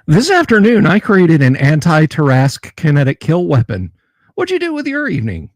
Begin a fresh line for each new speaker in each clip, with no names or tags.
This afternoon, I created an anti-Tarrasque kinetic kill weapon. What'd you do with your evening?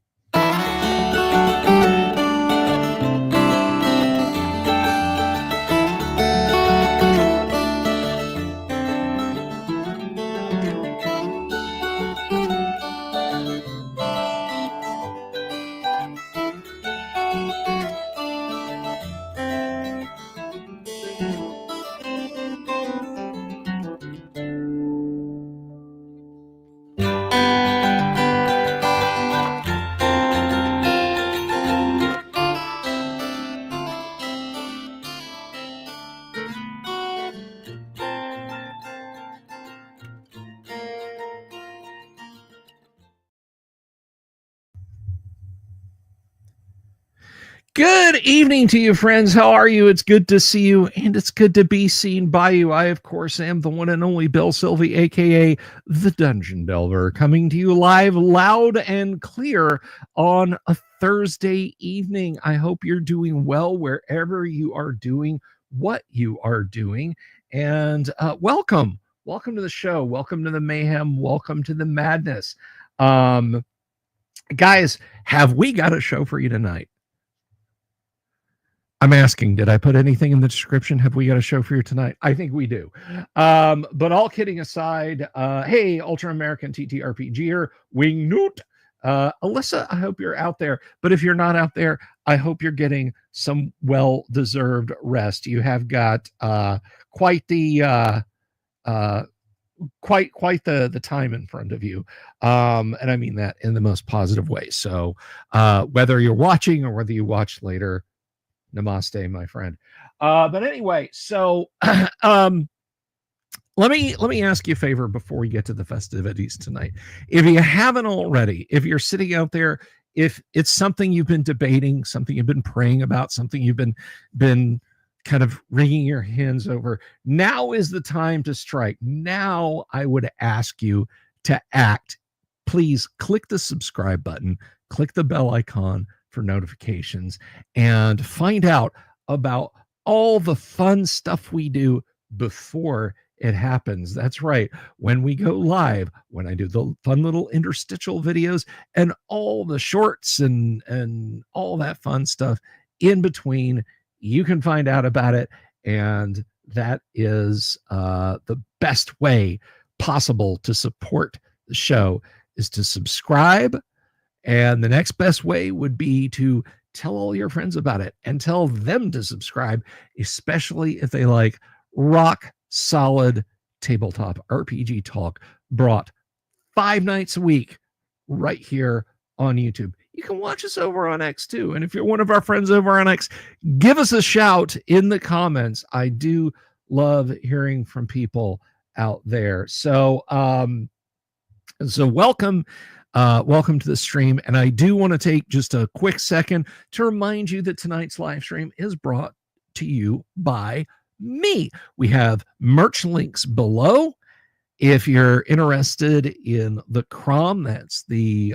Good evening to you, friends. How are you? It's good to see you, and it's good to be seen by you. I, of course, am the one and only Bill Sylvie, aka the Dungeon Delver, coming to you live, loud and clear on a Thursday evening. I hope you're doing well wherever you are doing what you are doing, and welcome to the show. Welcome to the mayhem. Welcome to the madness. Guys, have we got a show for you tonight? I'm asking, did I put anything in the description? Have we got a show for you tonight? I think we do. But all kidding aside, hey, Ultra American TTRPGer, Wing Newt, Alyssa, I hope you're out there. But if you're not out there, I hope you're getting some well-deserved rest. You have got quite the time in front of you, and I mean that in the most positive way. So whether you're watching or whether you watch later, namaste, my friend. But anyway, so let me ask you a favor before we get to the festivities tonight. If you haven't already, if you're sitting out there, if it's something you've been debating, something you've been praying about, something you've been kind of wringing your hands over, now is the time to strike. Now I would ask you to act. Please click the subscribe button, click the bell icon for notifications, and find out about all the fun stuff we do before it happens. That's right. When we go live, when I do the fun little interstitial videos and all the shorts and all that fun stuff in between, you can find out about it. And that is the best way possible to support the show, is to subscribe. And the next best way would be to tell all your friends about it and tell them to subscribe, especially if they like rock solid tabletop RPG talk brought 5 nights a week right here on YouTube. You can watch us over on X too. And if you're one of our friends over on X, give us a shout in the comments. I do love hearing from people out there. So, welcome. Welcome to the stream. And I do want to take just a quick second to remind you that tonight's live stream is brought to you by me. We have merch links below. If you're interested in the CROM, that's the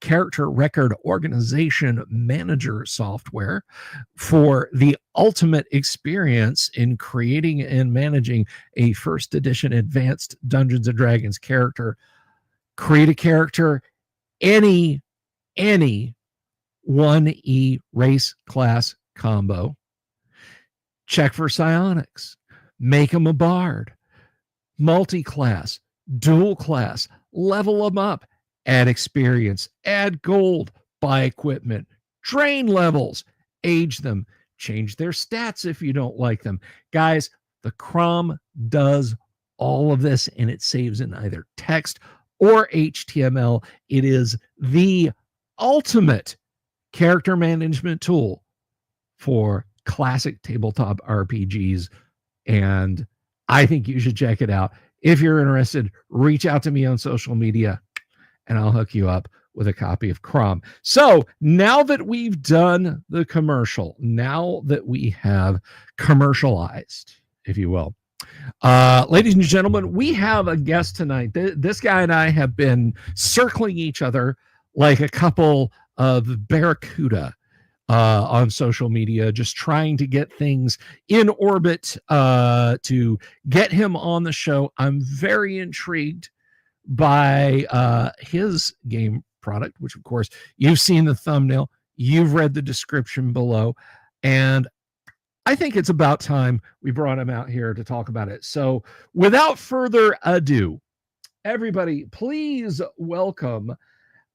Character Record Organization Manager software for the ultimate experience in creating and managing a first edition advanced Dungeons and Dragons character. Create a character, any 1E race class combo. Check for psionics. Make them a bard. Multi-class, dual class, level them up, add experience, add gold, buy equipment, train levels, age them, change their stats if you don't like them. Guys, the CROM does all of this, and it saves in either text or HTML. It is the ultimate character management tool for classic tabletop RPGs, and I think you should check it out. If you're interested, reach out to me on social media, and I'll hook you up with a copy of CROM. So now that we've done the commercial, now that we have commercialized, if you will, ladies and gentlemen, we have a guest tonight. This guy and I have been circling each other like a couple of barracuda on social media, just trying to get things in orbit to get him on the show. I'm very intrigued by his game product, which of course you've seen the thumbnail, you've read the description below, and I think it's about time we brought him out here to talk about it. So without further ado, everybody, please welcome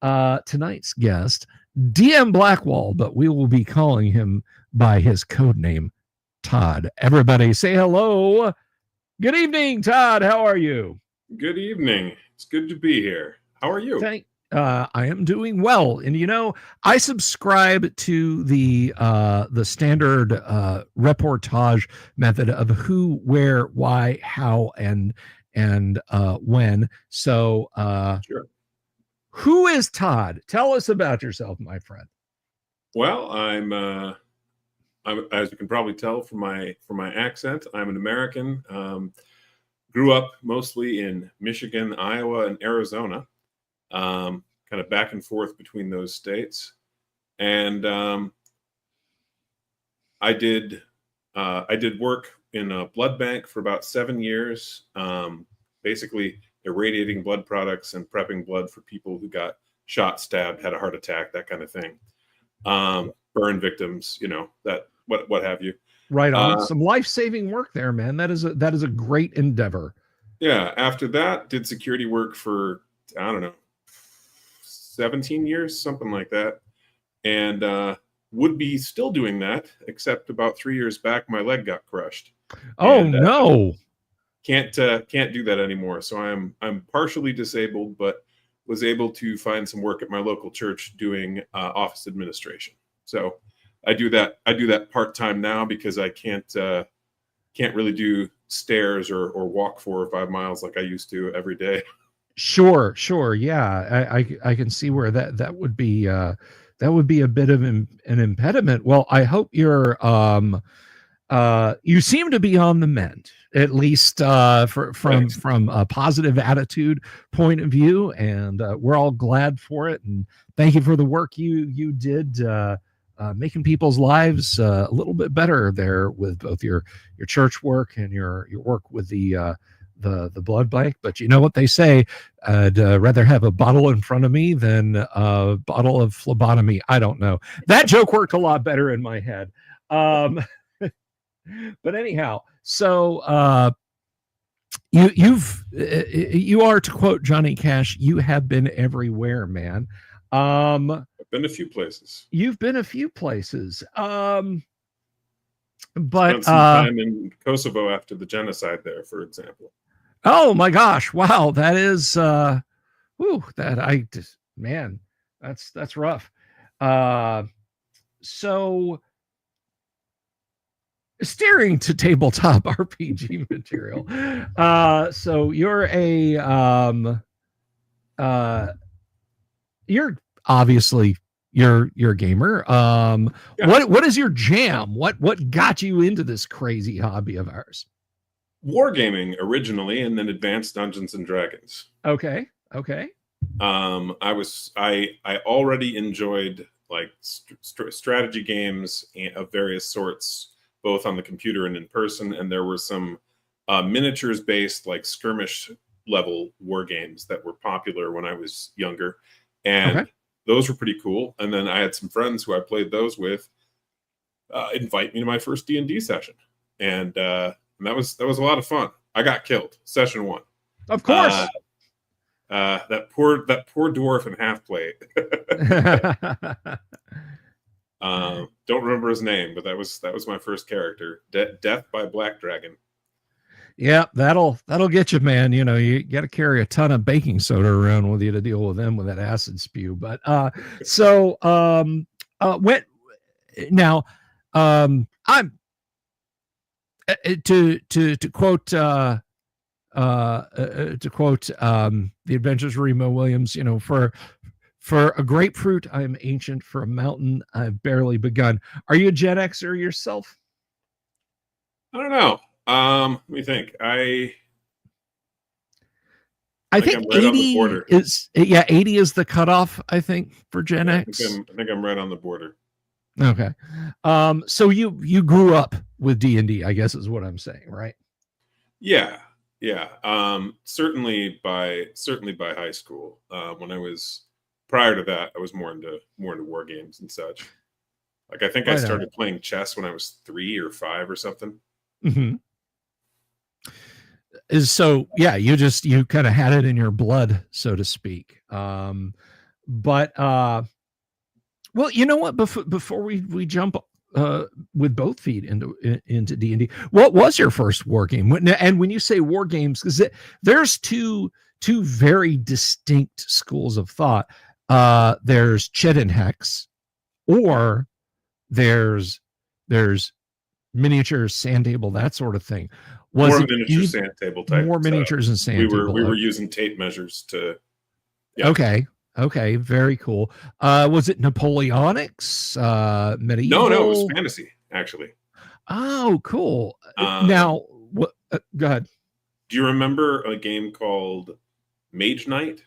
tonight's guest, DM Blackwall, but we will be calling him by his code name, Todd. Everybody say hello. Good evening, Todd. How are you?
Good evening. It's good to be here. How are you?
I am doing well, and I subscribe to the standard reportage method of who, where, why, how, and when. So,
sure.
Who is Todd? Tell us about yourself, my friend.
Well, I'm as you can probably tell from my accent, I'm an American. Grew up mostly in Michigan, Iowa, and Arizona. Kind of back and forth between those states, and I did work in a blood bank for about 7 years, basically irradiating blood products and prepping blood for people who got shot, stabbed, had a heart attack, that kind of thing. Burn victims, that what have you.
Right on. Some life-saving work there, man. That is a great endeavor.
Yeah. After that, did security work for, I don't know, 17 years, something like that. And would be still doing that, except about 3 years back, my leg got crushed.
Oh, no.
Can't do that anymore. So I'm partially disabled, but was able to find some work at my local church doing office administration. So I do that part-time now because I can't really do stairs or walk 4 or 5 miles like I used to every day.
Sure. Yeah, I can see where that would be a bit of an impediment. Well, I hope you're you seem to be on the mend, at least from a positive attitude point of view, and we're all glad for it. And thank you for the work you did making people's lives a little bit better there with both your church work and your work with the blood bank. But you know what they say, I'd rather have a bottle in front of me than a bottle of phlebotomy. I don't know. That joke worked a lot better in my head. But anyhow, so you are, to quote Johnny Cash, you have been everywhere, man.
I've been a few places.
You've been a few places.
But spent some time in Kosovo after the genocide there, for example.
Oh my gosh! Wow, that is that's rough. So steering to tabletop RPG material. So you're you're obviously you're a gamer. Yeah. What is your jam? What got you into this crazy hobby of ours?
Wargaming originally, and then Advanced Dungeons and Dragons.
Okay.
I already enjoyed like strategy games of various sorts, both on the computer and in person. And there were some miniatures based, like skirmish level war games that were popular when I was younger, and those were pretty cool. And then I had some friends who I played those with invite me to my first D&D session, and that was a lot of fun. I got killed session 1,
of course.
That poor dwarf in half plate. Don't remember his name, but that was my first character. Death by Black Dragon.
Yeah, that'll get you, man. You got to carry a ton of baking soda around with you to deal with them with that acid spew. But I'm to quote the Adventures of Remo Williams, for a grapefruit I'm ancient, for a mountain I've barely begun. Are you a Gen Xer yourself?
I don't know. Let me think. I
think
I'm right
80
on the border.
80 is the cutoff, I think, for Gen X.
I think I'm right on the border.
Okay. So you grew up with D&D, I guess is what I'm saying, right?
Yeah, yeah. Certainly by high school. When I was prior to that, I was more into war games and such. Like I think I
Right on.
started playing chess when I was 3 or 5 or something.
Mm-hmm. So yeah, you kind of had it in your blood, so to speak. But well, you know what? Before we jump with both feet into D&D, what was your first war game? And when you say war games, because there's two very distinct schools of thought. There's Chet and Hex, or there's miniatures, sand table, that sort of thing. Was
More
it
miniature sand table type.
more miniatures and sand table?
We were using tape measures to.
Yeah. Okay, very cool. Was it Napoleonics? Medieval?
No, it was fantasy actually.
Oh, cool. Now, what? Go ahead.
Do you remember a game called Mage Knight?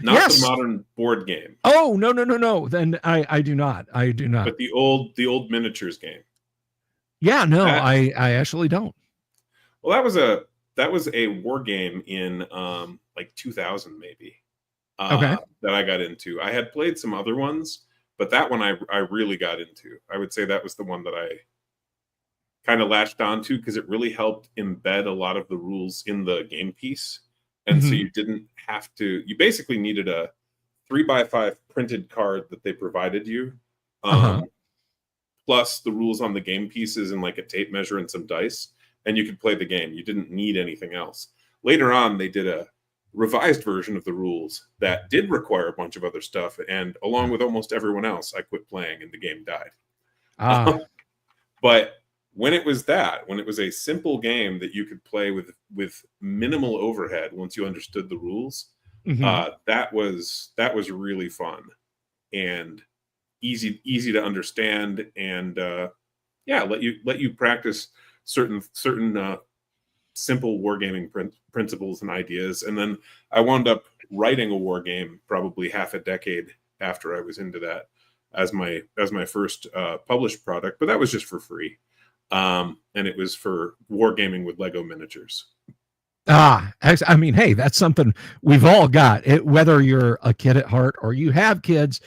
Not
Yes.
the modern board game.
Oh, no. Then I do not. I do not.
But the old miniatures game.
Yeah, no, I actually don't.
Well, that was a war game in like 2000 maybe.
Okay.
That I got into. I had played some other ones, but that one I really got into. I would say that was the one that I kind of latched onto because it really helped embed a lot of the rules in the game piece. And so you didn't have to, you basically needed a 3x5 printed card that they provided you, plus the rules on the game pieces and like a tape measure and some dice, and you could play the game. You didn't need anything else. Later on, they did a revised version of the rules that did require a bunch of other stuff, and along with almost everyone else, I quit playing and the game died. But when it was a simple game that you could play with minimal overhead once you understood the rules, that was really fun and easy to understand, and let you practice certain simple wargaming principles and ideas. And then I wound up writing a war game probably half a decade after I was into that as my first published product, but that was just for free. And it was for wargaming with Lego miniatures.
I mean, hey, that's something we've all got. Whether you're a kid at heart or you have kids,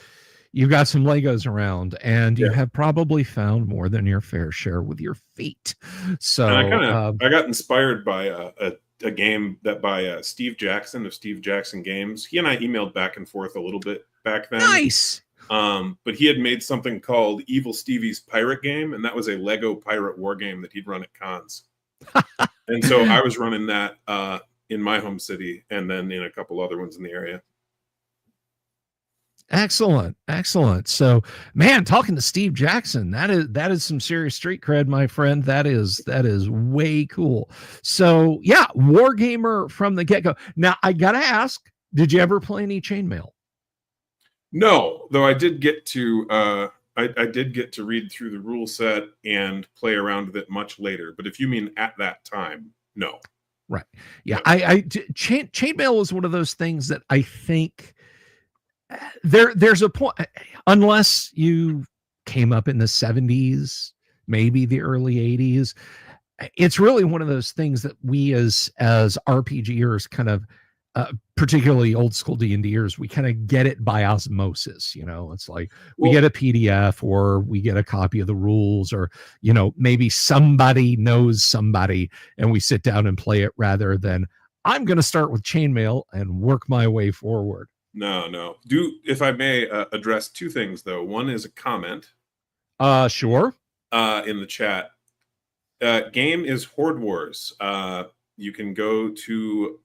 you've got some Legos around, and you have probably found more than your fair share with your feet. So
and I got inspired by a game that by Steve Jackson of Steve Jackson Games. He and I emailed back and forth a little bit back then.
Nice.
But he had made something called Evil Stevie's Pirate Game, and that was a Lego pirate war game that he'd run at cons. And so I was running that in my home city, and then in a couple other ones in the area.
Excellent. So, man, talking to Steve Jackson, that is some serious street cred, my friend. That is way cool. So, yeah, wargamer from the get-go. Now, I gotta ask, did you ever play any chainmail?
No, though I did get to I did get to read through the rule set and play around with it much later. But if you mean at that time, no.
Right. Yeah. Chainmail is one of those things that I think there's a point, unless you came up in the 70s, maybe the early 80s, it's really one of those things that we as RPGers kind of, particularly old school D&Ders, we kind of get it by osmosis. It's like we get a PDF, or we get a copy of the rules, or maybe somebody knows somebody and we sit down and play it, rather than I'm going to start with chainmail and work my way forward.
No. If I may address two things, though. One is a comment.
Sure.
In the chat. Game is Horde Wars. You can go to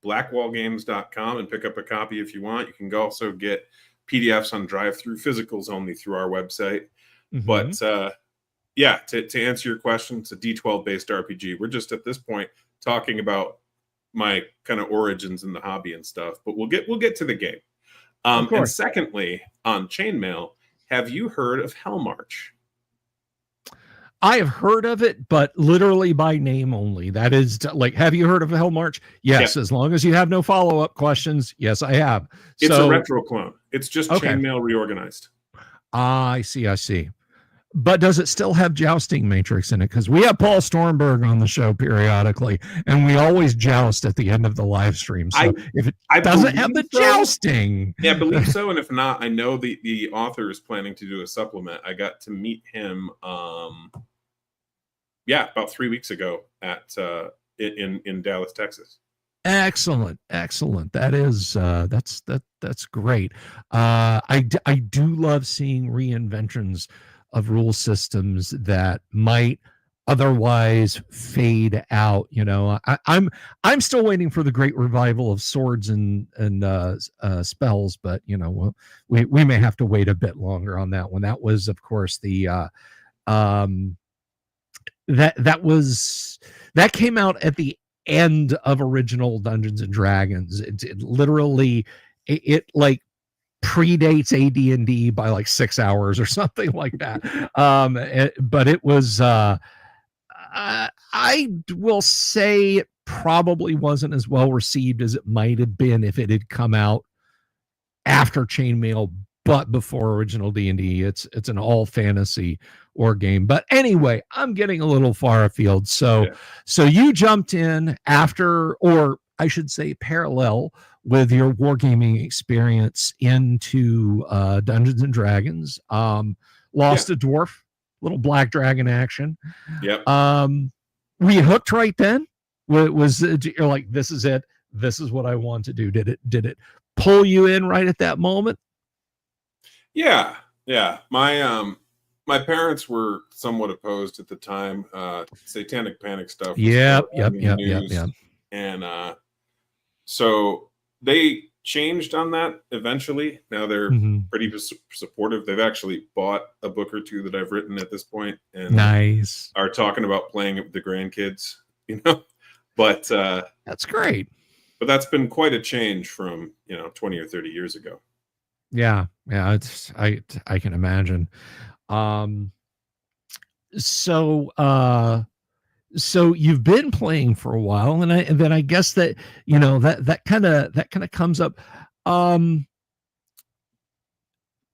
blackwallgames.com and pick up a copy if you want. You can also get PDFs on drive-through, physicals only, through our website. But to answer your question, it's a D12 based RPG. We're just at this point talking about my kind of origins in the hobby and stuff, but we'll get to the game. And secondly, on chainmail, have you heard of Hell March?
I have heard of it, but literally by name only. That is like, have you heard of Hell March? Yes. As long as you have no follow-up questions. Yes, I have.
It's a retro clone. It's just chainmail reorganized.
I see. I see. But does it still have jousting matrix in it? Because we have Paul Stormberg on the show periodically, and we always joust at the end of the live stream. So if it
I
doesn't have the
so.
jousting,
Yeah, I believe so. And if not, I know the author is planning to do a supplement. I got to meet him, about 3 weeks ago at in Dallas, Texas.
excellent, excellent. That is that's great. I do love seeing reinventions of rule systems that might otherwise fade out. You know, I'm still waiting for the great revival of swords and spells, but you know, we may have to wait a bit longer on that one. That was, of course, the that came out at the end of original Dungeons and Dragons. It literally it like predates AD&D by like 6 hours or something like that. But it was I will say it probably wasn't as well received as it might have been if it had come out after Chainmail but before original D&D. It's an all fantasy war game. But anyway, I'm getting a little far afield. So you jumped in after, or I should say parallel with your wargaming experience into Dungeons and Dragons. Lost a dwarf, little black dragon action.
Yep.
Were you hooked right then? Was you're like, this is it? This is what I want to do. Did it pull you in right at that moment?
Yeah. My parents were somewhat opposed at the time. Satanic Panic stuff.
Yep.
And so they changed on that eventually. Now they're pretty supportive. They've actually bought a book or two that I've written at this point, and
nice.
Are talking about playing it with the grandkids. You know, but
that's great.
But that's been quite a change from 20 or 30 years ago.
Yeah, it's I can imagine. So you've been playing for a while, and then I guess that that kind of comes up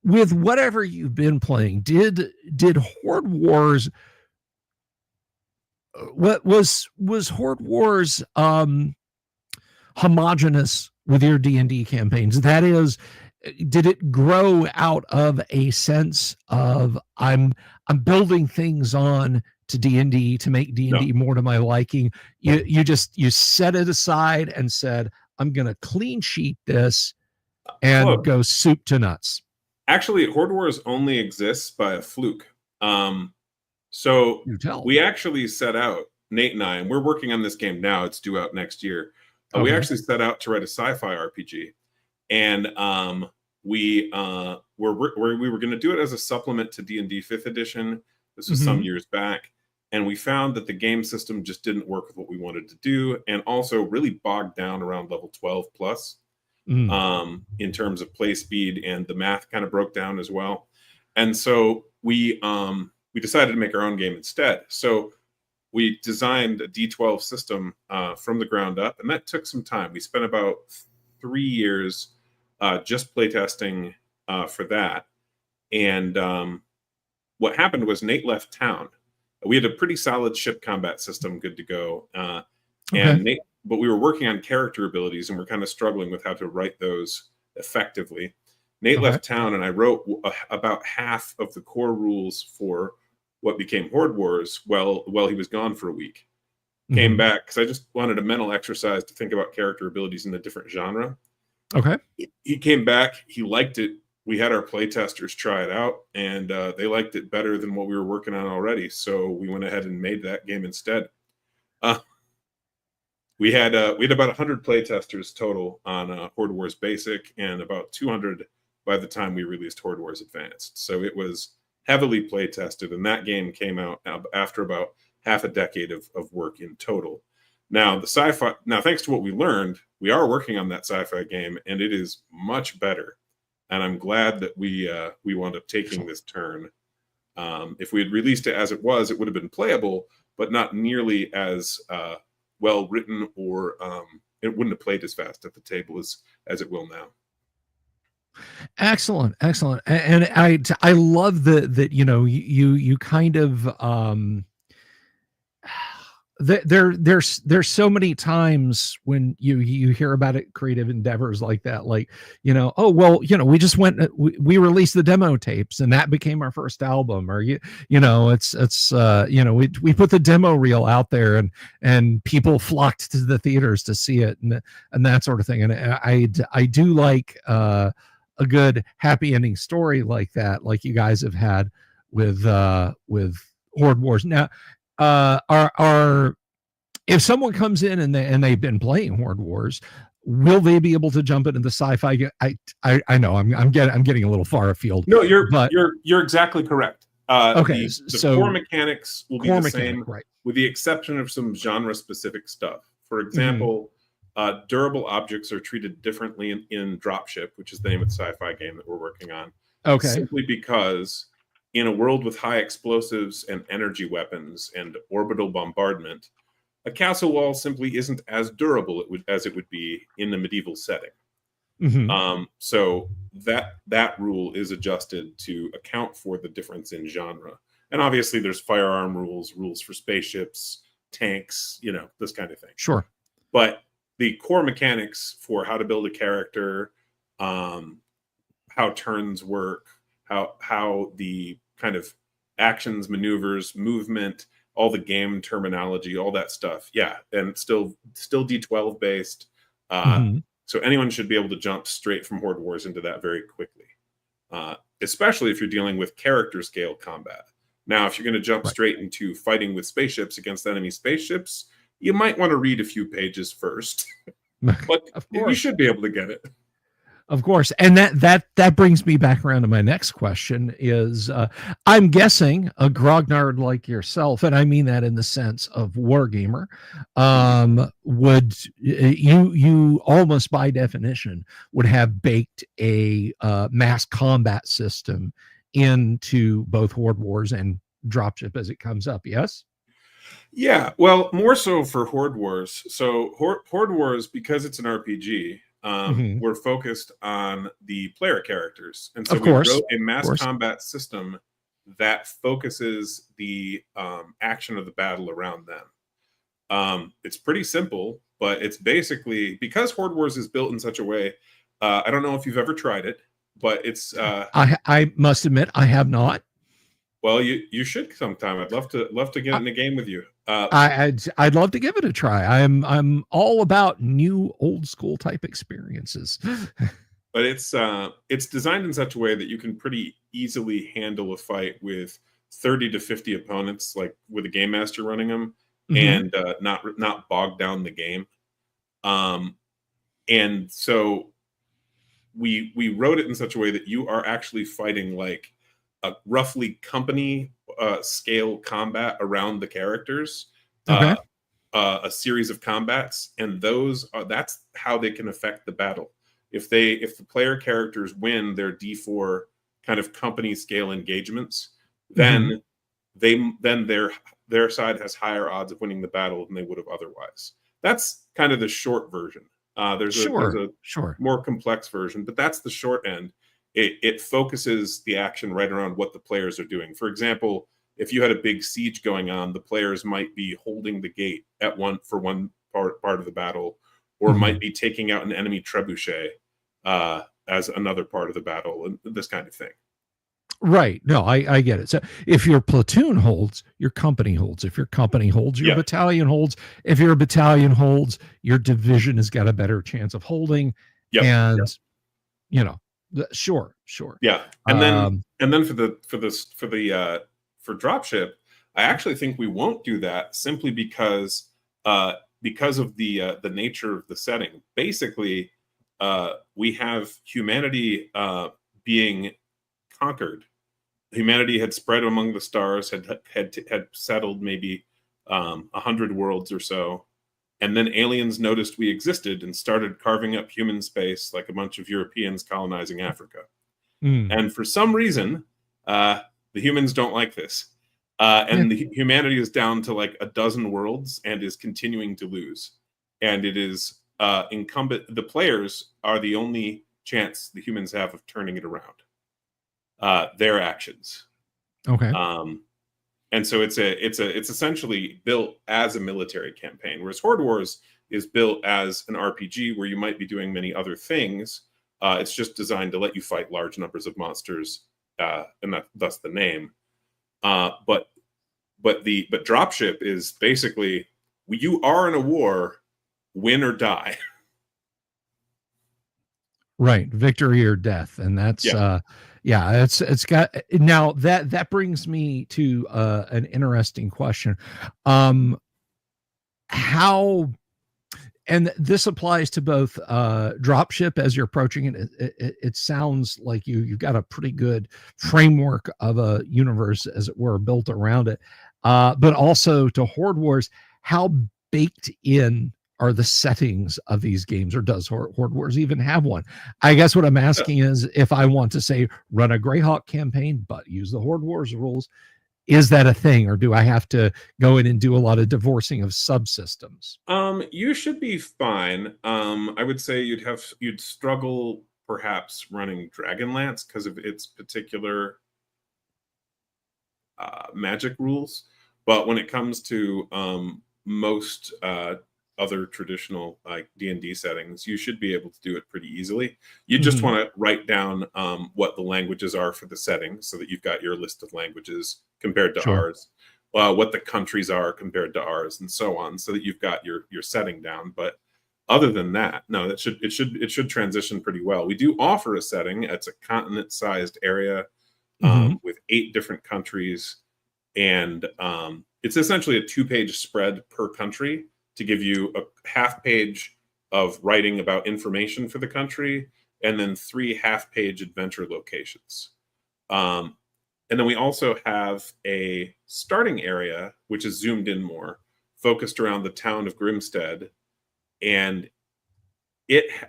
with whatever you've been playing. Did Horde Wars, what was Horde Wars homogenous with your D&D campaigns? That is, did it grow out of a sense of I'm building things on to D&D to make D&D more to my liking? You set it aside and said, I'm going to clean sheet this and go soup to nuts.
Actually, Horde Wars only exists by a fluke. So we actually set out, Nate and I, and we're working on this game now. It's due out next year. We actually set out to write a sci-fi RPG, and we were going to do it as a supplement to D&D 5th edition. This was some years back, and we found that the game system just didn't work with what we wanted to do, and also really bogged down around level 12 plus in terms of play speed, and the math kind of broke down as well. And so we decided to make our own game instead. So we designed a D12 system from the ground up, and that took some time. We spent about 3 years just playtesting for that. And what happened was Nate left town. We had a pretty solid ship combat system, good to go. And Nate, but we were working on character abilities, and we're kind of struggling with how to write those effectively. Nate left town, and I wrote about half of the core rules for what became Horde Wars while he was gone for a week. Came back because I just wanted a mental exercise to think about character abilities in a different genre. He came back. He liked it. We had our playtesters try it out, and they liked it better than what we were working on already. So we went ahead and made that game instead. We had about 100 playtesters total on Horde Wars Basic, and about 200 by the time we released Horde Wars Advanced. So it was heavily play tested, and that game came out after about half a decade of work in total. Now the sci-fi. Now, thanks to what we learned, we are working on that sci-fi game, and it is much better. And I'm glad that we wound up taking this turn. If we had released it as it was, it would have been playable, but not nearly as well written, or it wouldn't have played as fast at the table as it will now.
Excellent, excellent. And I love that you kind of there's so many times when you hear about it, creative endeavors like that, like, oh well, we just went, we released the demo tapes and that became our first album, or we put the demo reel out there and people flocked to the theaters to see it, and that sort of thing. And I do like a good happy ending story like that, like you guys have had with Horde Wars. Now, are if someone comes in and they've been playing Horde Wars, will they be able to jump into the sci-fi? I know I'm getting a little far afield.
No, you're exactly correct.
Okay,
the core mechanics will be the same,
right,
with the exception of some genre specific stuff. For example, durable objects are treated differently in Dropship, which is the name of the sci-fi game that we're working on.
Okay.
Simply because in a world with high explosives and energy weapons and orbital bombardment, a castle wall simply isn't as durable as it would be in the medieval setting. So that rule is adjusted to account for the difference in genre. And obviously there's firearm rules for spaceships, tanks, this kind of thing.
Sure.
But the core mechanics for how to build a character, how turns work, how the kind of actions, maneuvers, movement, all the game terminology, all that stuff. Yeah, and still D12 based. So anyone should be able to jump straight from Horde Wars into that very quickly, especially if you're dealing with character scale combat. Now, if you're going to jump straight into fighting with spaceships against enemy spaceships, you might want to read a few pages first, but you should be able to get it.
Of course. And that brings me back around to my next question is, I'm guessing a grognard like yourself, and I mean that in the sense of wargamer, would you almost by definition would have baked a mass combat system into both Horde Wars and Dropship as it comes up, yes?
Yeah, well, more so for Horde Wars. So Horde Wars, because it's an RPG, we're focused on the player characters, and so we wrote a mass combat system that focuses the action of the battle around them. It's pretty simple, but it's basically, because Horde Wars is built in such a way. I don't know if you've ever tried it, but it's
I must admit I have not.
Well, you should sometime. I'd love to get in a game with you.
I'd love to give it a try. I'm all about new old school type experiences.
But it's designed in such a way that you can pretty easily handle a fight with 30 to 50 opponents, like with a game master running them, and not bog down the game. And so we wrote it in such a way that you are actually fighting like a roughly company scale combat around the characters, a series of combats, and that's how they can affect the battle. If the player characters win their D4 kind of company scale engagements, then their side has higher odds of winning the battle than they would have otherwise. That's kind of the short version. There's a more complex version, but that's the short end. It focuses the action right around what the players are doing. For example, if you had a big siege going on, the players might be holding the gate for one part of the battle, or might be taking out an enemy trebuchet as another part of the battle, and this kind of thing.
Right. No, I get it. So if your platoon holds, your company holds. If your company holds, your battalion holds. If your battalion holds, your division has got a better chance of holding. And sure.
Yeah. And then for Dropship, I actually think we won't do that, simply because of the nature of the setting. Basically, we have humanity being conquered. Humanity had spread among the stars, had settled maybe 100 worlds or so, and then aliens noticed we existed and started carving up human space like a bunch of Europeans colonizing Africa. And for some reason, the humans don't like this, and the humanity is down to like a dozen worlds and is continuing to lose. And it is incumbent. The players are the only chance the humans have of turning it around. Their actions.
Okay.
And so it's essentially built as a military campaign, whereas Horde Wars is built as an RPG where you might be doing many other things. It's just designed to let you fight large numbers of monsters, and thus the name. But Dropship is basically, you are in a war, win or die.
Right, victory or death, and that's it's got. Now that brings me to an interesting question. How, and this applies to both Dropship as you're approaching it. It sounds like you've got a pretty good framework of a universe, as it were, built around it, but also to Horde Wars. How baked in are the settings of these games, or does Horde Wars even have one? I guess what I'm asking is, if I want to say run a Greyhawk campaign but use the Horde Wars rules, is that a thing, or do I have to go in and do a lot of divorcing of subsystems?
You should be fine. I would say you'd struggle perhaps running Dragonlance because of its particular magic rules. But when it comes to most other traditional like D&D settings, you should be able to do it pretty easily. You just want to write down what the languages are for the setting, so that you've got your list of languages compared to ours, what the countries are compared to ours, and so on, so that you've got your setting down. But other than that, no, it should transition pretty well. We do offer a setting. It's a continent-sized area with 8 different countries, and it's essentially a 2-page spread per country, to give you a half-page of writing about information for the country, and then 3 half-page adventure locations. And then we also have a starting area, which is zoomed in more, focused around the town of Grimstead, and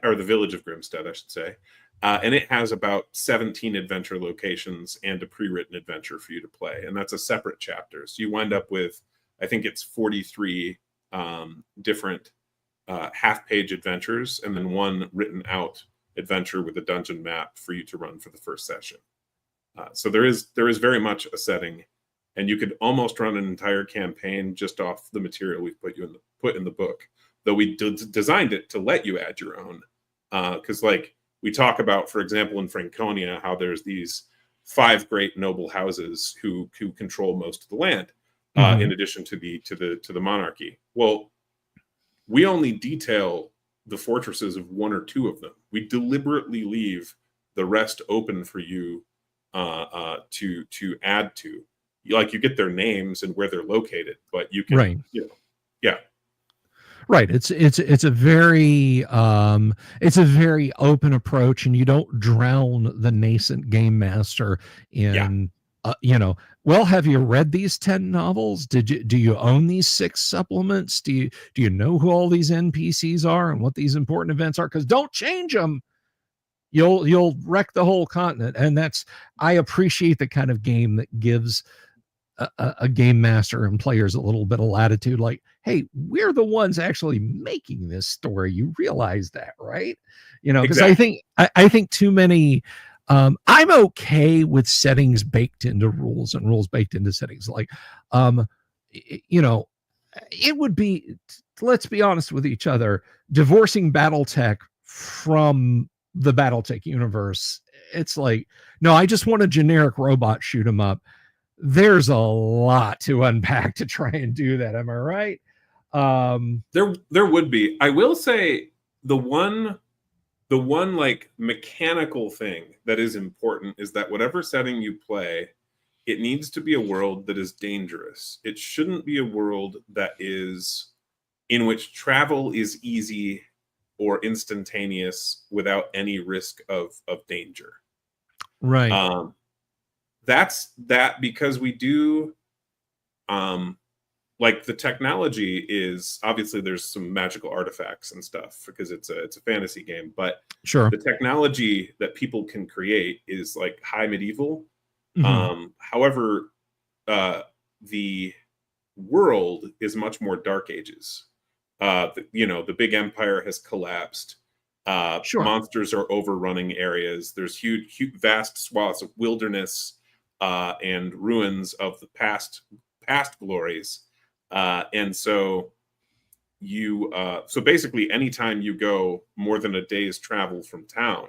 or the village of Grimstead, I should say. And it has about 17 adventure locations and a pre-written adventure for you to play. And that's a separate chapter. So you wind up with, I think it's 43 different half-page adventures, and then 1 written out adventure with a dungeon map for you to run for the first session. So there is very much a setting, and you could almost run an entire campaign just off the material we've put in the book, though we designed it to let you add your own. Because like we talk about, for example, in Franconia, how there's these 5 great noble houses who control most of the land. In addition to the monarchy. Well, we only detail the fortresses of 1 or 2 of them. We deliberately leave the rest open for you to add to. Like, you get their names and where they're located, but you can,
Right. It's a very open approach, and you don't drown the nascent game master in well, have you read these 10 novels? Do you own these 6 supplements? Do you know who all these NPCs are and what these important events are? Because don't change them. You'll wreck the whole continent. And I appreciate the kind of game that gives a game master and players a little bit of latitude. Like, hey, we're the ones actually making this story. You realize that, right? Because exactly. I think too many. I'm okay with settings baked into rules and rules baked into settings. Like, it would be, let's be honest with each other, divorcing BattleTech from the BattleTech universe. It's like, no, I just want a generic robot shoot 'em up. There's a lot to unpack to try and do that. Am I right?
There would be. I will say the one like mechanical thing that is important is that whatever setting you play, it needs to be a world that is dangerous. It shouldn't be a world that is in which travel is easy or instantaneous without any risk of danger.
Right.
That's because we do like the technology is obviously there's some magical artifacts and stuff because it's a fantasy game, but
sure,
the technology that people can create is like high medieval. However, the world is much more Dark Ages. The big empire has collapsed.
Sure.
Monsters are overrunning areas. There's huge, vast swaths of wilderness and ruins of the past glories. And so so basically, anytime you go more than a day's travel from town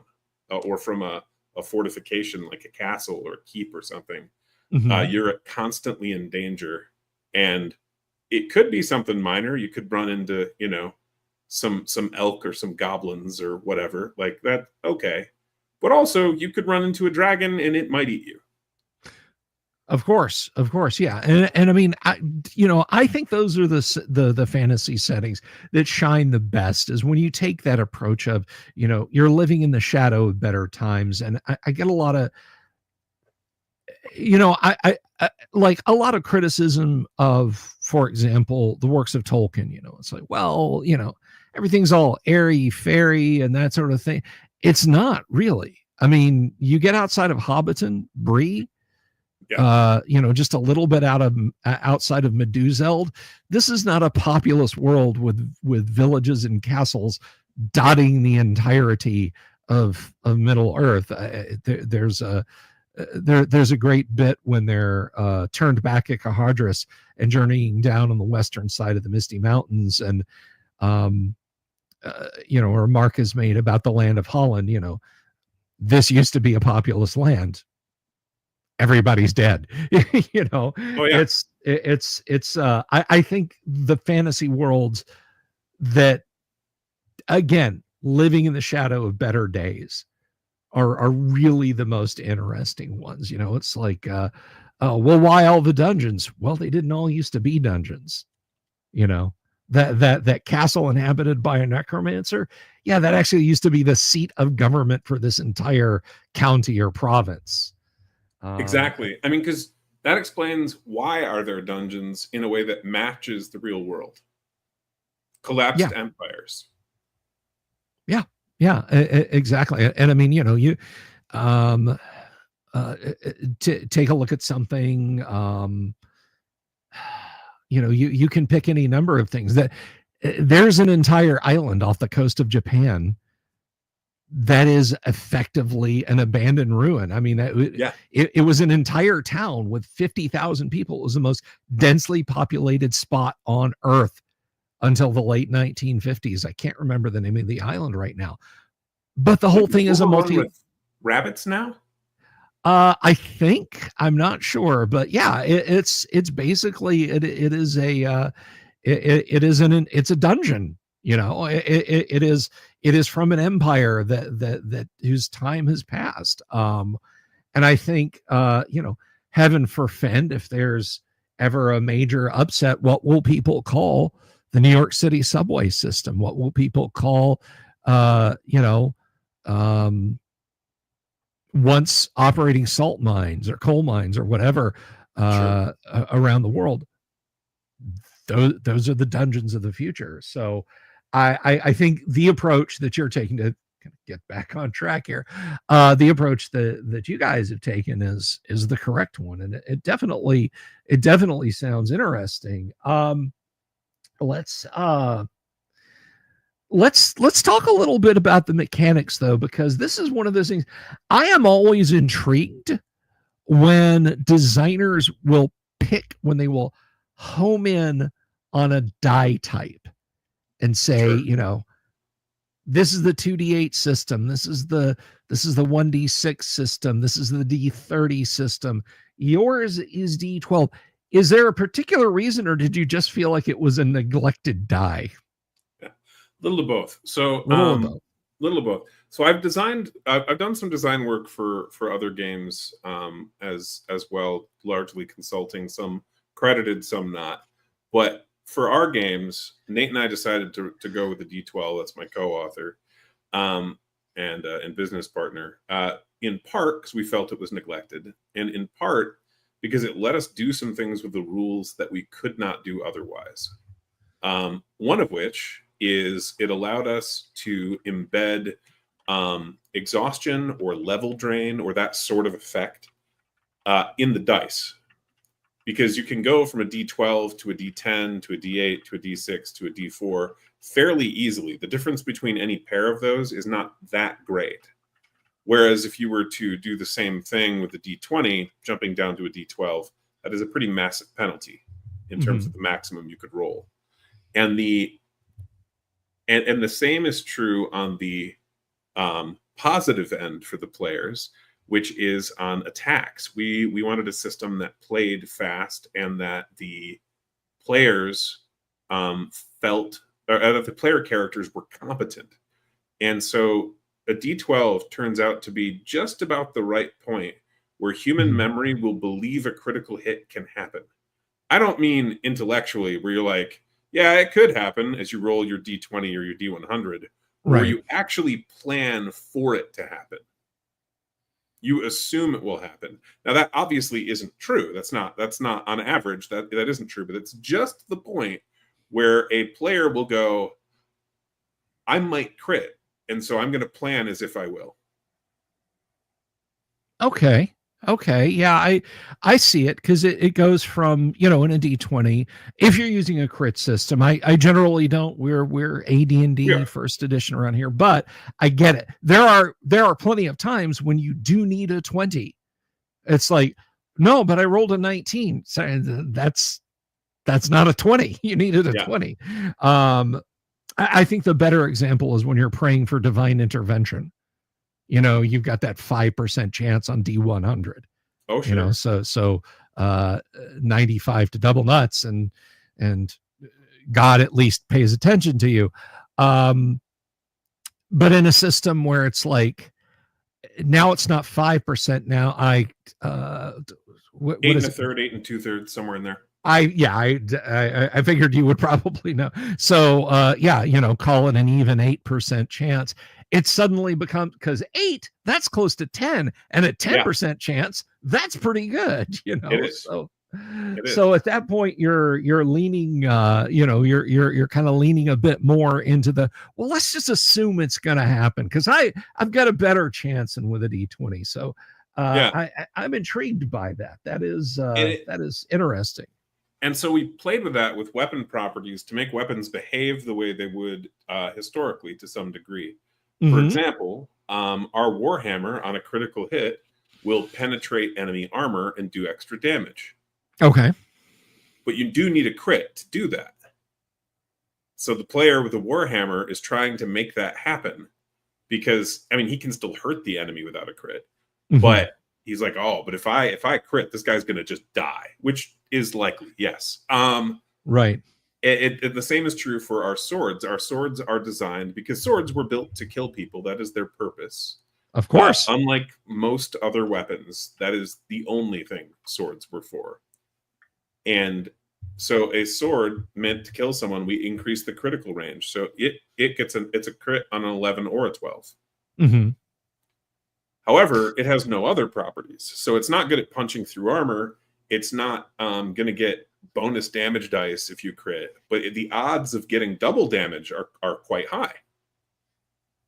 or from a fortification like a castle or a keep or something, you're constantly in danger. And it could be something minor. You could run into, some elk or some goblins or whatever like that. Okay. But also you could run into a dragon and it might eat you.
Of course, yeah, and I mean, I think those are the fantasy settings that shine the best. Is when you take that approach of, you're living in the shadow of better times, and I get a lot of, I like a lot of criticism of, for example, the works of Tolkien. It's like, well, everything's all airy fairy and that sort of thing. It's not really. I mean, you get outside of Hobbiton, Bree.
Yeah.
Just a little bit outside of Meduseld. This is not a populous world with villages and castles dotting the entirety of Middle Earth. There's a great bit when they're turned back at Cahardras and journeying down on the western side of the Misty Mountains, and a remark is made about the land of Holland. This used to be a populous land. Everybody's dead.
Oh, yeah.
I think the fantasy worlds that, again, living in the shadow of better days are really the most interesting ones. It's like, well, why all the dungeons? Well, they didn't all used to be dungeons. That castle inhabited by a necromancer, yeah, that actually used to be the seat of government for this entire county or province.
Exactly. I mean, because that explains why are there dungeons in a way that matches the real world. Collapsed empires.
Yeah, exactly. And I mean, you take a look at something. You can pick any number of things. That there's an entire island off the coast of Japan that is effectively an abandoned ruin. I mean, it was an entire town with 50,000 people. It was the most densely populated spot on Earth until the late 1950s. I can't remember the name of the island right now, but the whole thing is a
with rabbits now.
I think, I'm not sure, but yeah, it's basically it's a dungeon. It is from an empire that whose time has passed. And I think, heaven forfend, if there's ever a major upset, what will people call the New York City subway system? What will people call, once operating salt mines or coal mines or whatever around the world? Those are the dungeons of the future. So I think the approach that you're taking to get back on track here, the approach that you guys have taken is the correct one, and it definitely sounds interesting. Let's talk a little bit about the mechanics, though, because this is one of those things I am always intrigued when designers will pick, when they will home in on a die type and say, this is the 2d8 system, this is the 1d6 system, this is the d30 system, yours is d12. Is there a particular reason, or did you just feel like it was a neglected die?
Little of both. So little of both. So I've done some design work for other games as well, largely consulting, some credited, some not. But for our games, Nate and I decided to go with the D12. That's my co-author and business partner. In part because we felt it was neglected, and in part because it let us do some things with the rules that we could not do otherwise. One of which is it allowed us to embed exhaustion or level drain or that sort of effect in the dice. Because you can go from a D12 to a D10 to a D8 to a D6 to a D4 fairly easily. The difference between any pair of those is not that great. Whereas if you were to do the same thing with the D20, jumping down to a D12, that is a pretty massive penalty in terms of the maximum you could roll. And the same is true on the positive end for the players, which is on attacks. We wanted a system that played fast and that the players felt, or that the player characters were competent. And so a D12 turns out to be just about the right point where human memory will believe a critical hit can happen. I don't mean intellectually where you're like, yeah, it could happen as you roll your D20 or your D100, where you actually plan for it to happen. You assume it will happen. Now that obviously isn't true. That's not on average, that isn't true, but it's just the point where a player will go, I might crit, and so I'm going to plan as if I will.
Okay. Yeah, I see it, because it goes from, in a D20, if you're using a crit system, I generally don't. We're AD&D first edition around here, but I get it. There are plenty of times when you do need a 20. It's like, no, but I rolled a 19. So that's not a 20. You needed a 20. I think the better example is when you're praying for divine intervention. You've got that 5% chance on D100. Oh, sure. So 95 to double nuts, and God at least pays attention to you. But in a system where it's like, now it's not 5%. Now what
8 1/3, 8 2/3, somewhere in there.
I figured you would probably know. So call it an even 8% chance. It suddenly becomes, because 8, that's close to 10, and a 10% chance, that's pretty good.
It is.
So at that point, you're leaning, you're kind of leaning a bit more into the, well, let's just assume it's going to happen, because I've got a better chance than with a D20. So I'm intrigued by that. That is interesting.
And so we played with that with weapon properties to make weapons behave the way they would historically to some degree. For example, our Warhammer on a critical hit will penetrate enemy armor and do extra damage.
Okay.
But you do need a crit to do that. So the player with the Warhammer is trying to make that happen, because, he can still hurt the enemy without a crit. But he's like, oh, but if I crit, this guy's going to just die, which is likely, yes.
Right.
The same is true for our swords. Our swords are designed because swords were built to kill people. That is their purpose.
Of course.
Unlike most other weapons, that is the only thing swords were for. And so a sword meant to kill someone, we increase the critical range. So it's a crit on an 11 or a 12. However, it has no other properties. So it's not good at punching through armor. It's not going to get bonus damage dice if you crit, but the odds of getting double damage are quite high.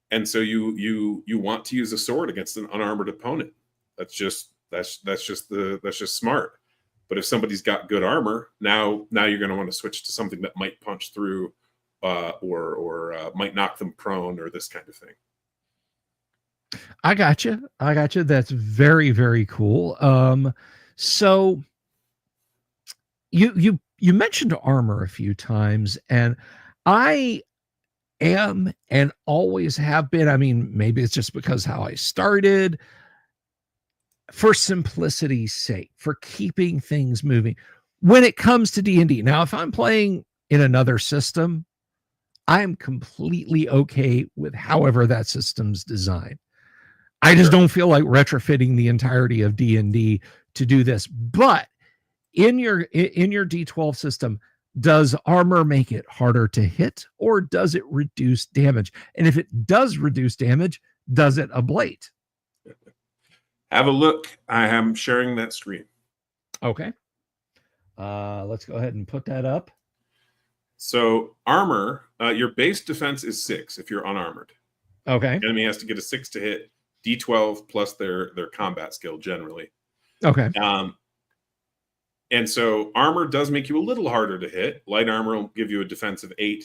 And so you want to use a sword against an unarmored opponent. That's just smart. But if somebody's got good armor, now you're going to want to switch to something that might punch through, or might knock them prone, or this kind of thing.
I got you. That's very, very cool. So you mentioned armor a few times, and I am and always have been. Maybe it's just because how I started, for simplicity's sake, for keeping things moving. When it comes to D&D, now if I'm playing in another system, I'm completely okay with however that system's designed. I just don't feel like retrofitting the entirety of D&D to do this. But in your D12 system, does armor make it harder to hit, or does it reduce damage? And if it does reduce damage, does it ablate?
Have a look. I am sharing that screen.
Okay. Let's go ahead and put that up.
So armor, your base defense is 6 if you're unarmored.
Okay.
Enemy has to get a 6 to hit. D12 plus their combat skill generally.
Okay.
And so armor does make you a little harder to hit. Light armor will give you a defense of 8.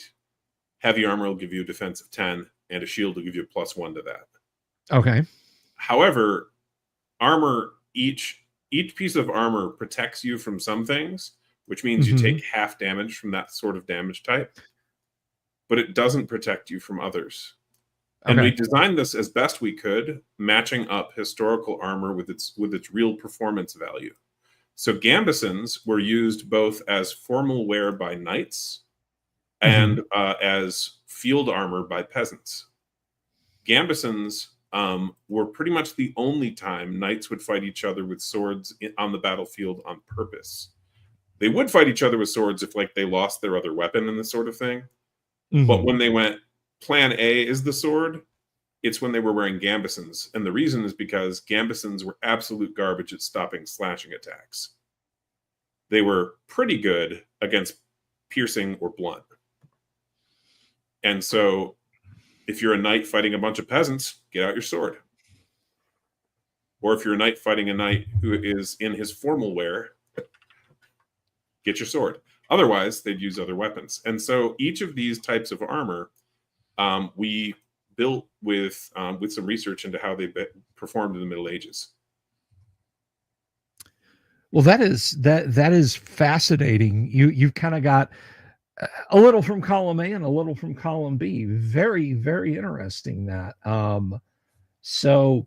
Heavy armor will give you a defense of 10, and a shield will give you a +1 to that.
Okay.
However, armor, each piece of armor protects you from some things, which means you take half damage from that sort of damage type, but it doesn't protect you from others. And we designed this as best we could, matching up historical armor with its real performance value. So gambesons were used both as formal wear by knights and as field armor by peasants. Gambesons were pretty much the only time knights would fight each other with swords on the battlefield on purpose. They would fight each other with swords if, like, they lost their other weapon and this sort of thing. But when they went, plan A is the sword, it's when they were wearing gambesons. And the reason is because gambesons were absolute garbage at stopping slashing attacks. They were pretty good against piercing or blunt. And so if you're a knight fighting a bunch of peasants, get out your sword. Or if you're a knight fighting a knight who is in his formal wear, get your sword. Otherwise, they'd use other weapons. And so each of these types of armor, we built with some research into how they performed in the Middle Ages.
Well, that is fascinating. You've kind of got a little from column A and a little from column B. Very, very interesting that. So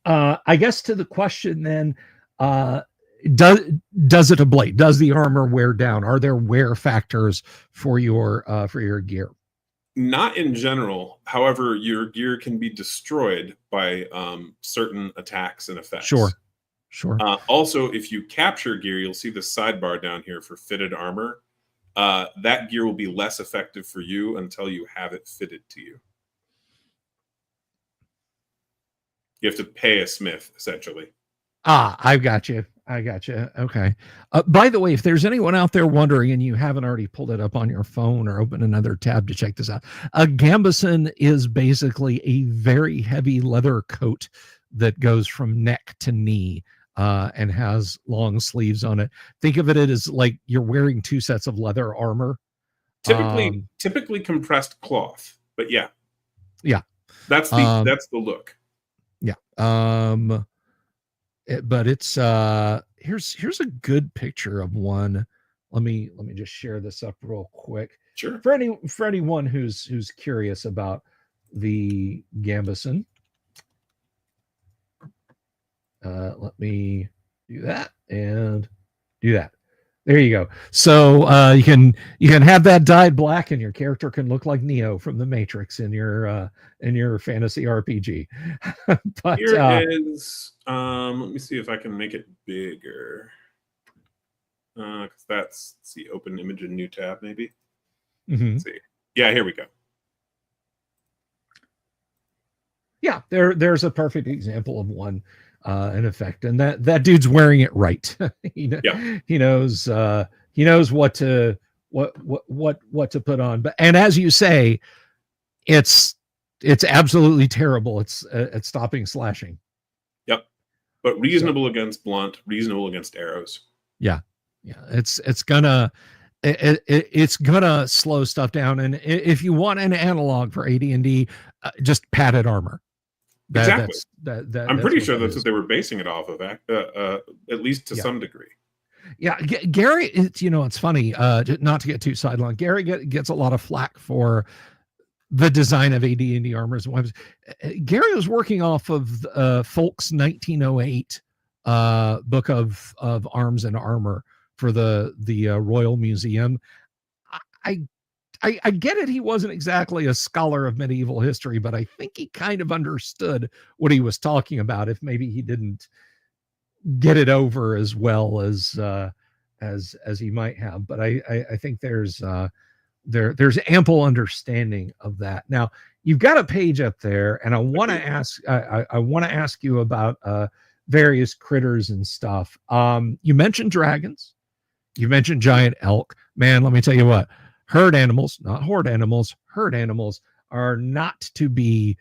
I guess to the question then, does it ablate? Does the armor wear down? Are there wear factors for your gear?
Not in general. However, your gear can be destroyed by certain attacks and effects.
Sure.
Also, if you capture gear, you'll see the sidebar down here for fitted armor. That gear will be less effective for you until you have it fitted to you. You have to pay a smith, essentially.
I got you. Okay. By the way, if there's anyone out there wondering and you haven't already pulled it up on your phone or opened another tab to check this out, a gambeson is basically a very heavy leather coat that goes from neck to knee and has long sleeves on it. Think of it as like you're wearing two sets of leather armor.
Typically compressed cloth, but yeah. That's the look.
Yeah. But it's here's a good picture of one. Let me just share this up real quick.
Sure.
For anyone who's curious about the gambeson. Let me do that and do that. There you go. So you can have that dyed black, and your character can look like Neo from the Matrix in your fantasy RPG. But
here is let me see if I can make it bigger. Because let's see, open image in new tab maybe. Let's see. Yeah, here we go.
Yeah, there's a perfect example of one in effect, and that dude's wearing it right. He knows what to put on. But and as you say, it's absolutely terrible. It's stopping slashing.
Yep, but reasonable against blunt, reasonable against arrows.
Yeah. It's gonna slow stuff down, and if you want an analog for AD&D, just padded armor.
Exactly. I'm pretty sure that's
is.
what they were basing it off of, at least to some degree.
Yeah, Gary, it's funny, not to get too sidelined. Gary gets a lot of flack for the design of AD&D armors and weapons. Gary was working off of Folk's 1908 book of arms and armor for the Royal Museum. I get it. He wasn't exactly a scholar of medieval history, but I think he kind of understood what he was talking about, if maybe he didn't get it over as well as he might have. But I think there's ample understanding of that. Now, you've got a page up there, and I want to ask you about various critters and stuff. You mentioned dragons. You mentioned giant elk. Man, let me tell you what. Herd animals, not horde animals, herd animals are not to be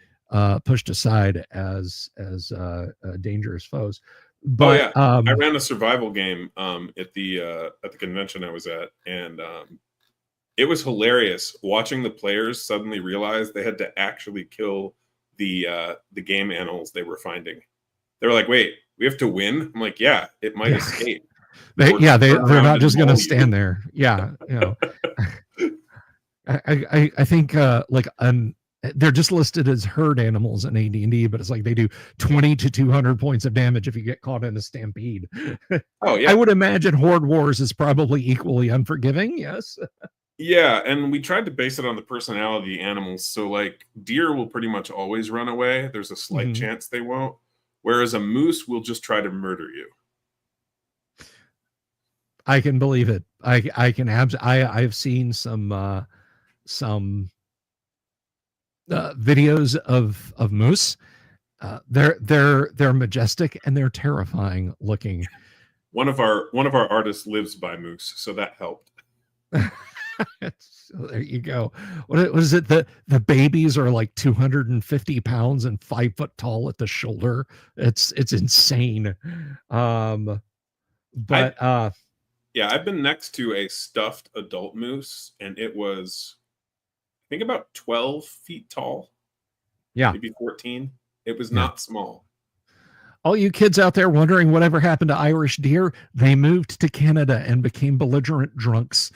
pushed aside as dangerous foes. But
I ran a survival game at the convention I was at, and It was hilarious watching the players suddenly realize they had to actually kill the game animals they were finding. They were like, "Wait, we have to win." I'm like, "Yeah, it might escape."
They're not just going to stand there. Yeah, you know, I think like they're just listed as herd animals in AD&D, but it's like they do 20 to 200 points of damage if you get caught in a stampede.
Oh yeah,
I would imagine Horde Wars is probably equally unforgiving. Yes.
yeah, and we tried to base it on the personality of animals. So like deer will pretty much always run away. There's a slight chance they won't. Whereas a moose will just try to murder you.
I can believe it. I can I've seen some videos of moose. They're majestic and they're terrifying looking.
One of our artists lives by moose, so that helped.
So there you go. What was it? The babies are like 250 pounds and 5 foot tall at the shoulder. It's insane.
Yeah, I've been next to a stuffed adult moose, and it was, I think, about 12 feet tall.
Yeah,
maybe 14. It was not small.
All you kids out there wondering whatever happened to Irish deer, they moved to Canada and became belligerent drunks.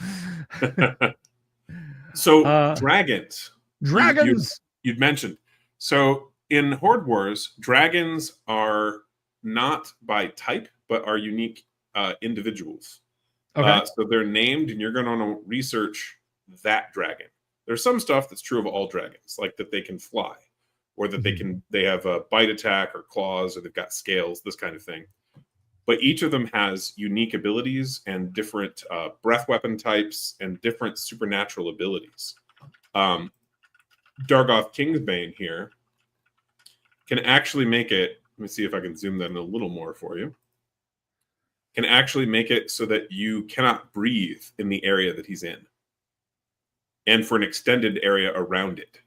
So dragons.
Dragons.
You'd mentioned. So in Horde Wars, dragons are not by type, but are unique individuals.
Okay.
So they're named, and you're going to want to research that dragon. There's some stuff that's true of all dragons, like that they can fly, or that they have a bite attack or claws, or they've got scales, this kind of thing. But each of them has unique abilities and different breath weapon types and different supernatural abilities. Dargoth Kingsbane here can actually make it, let me see if I can zoom that in a little more for you, can actually make it so that you cannot breathe in the area that he's in, and for an extended area around it,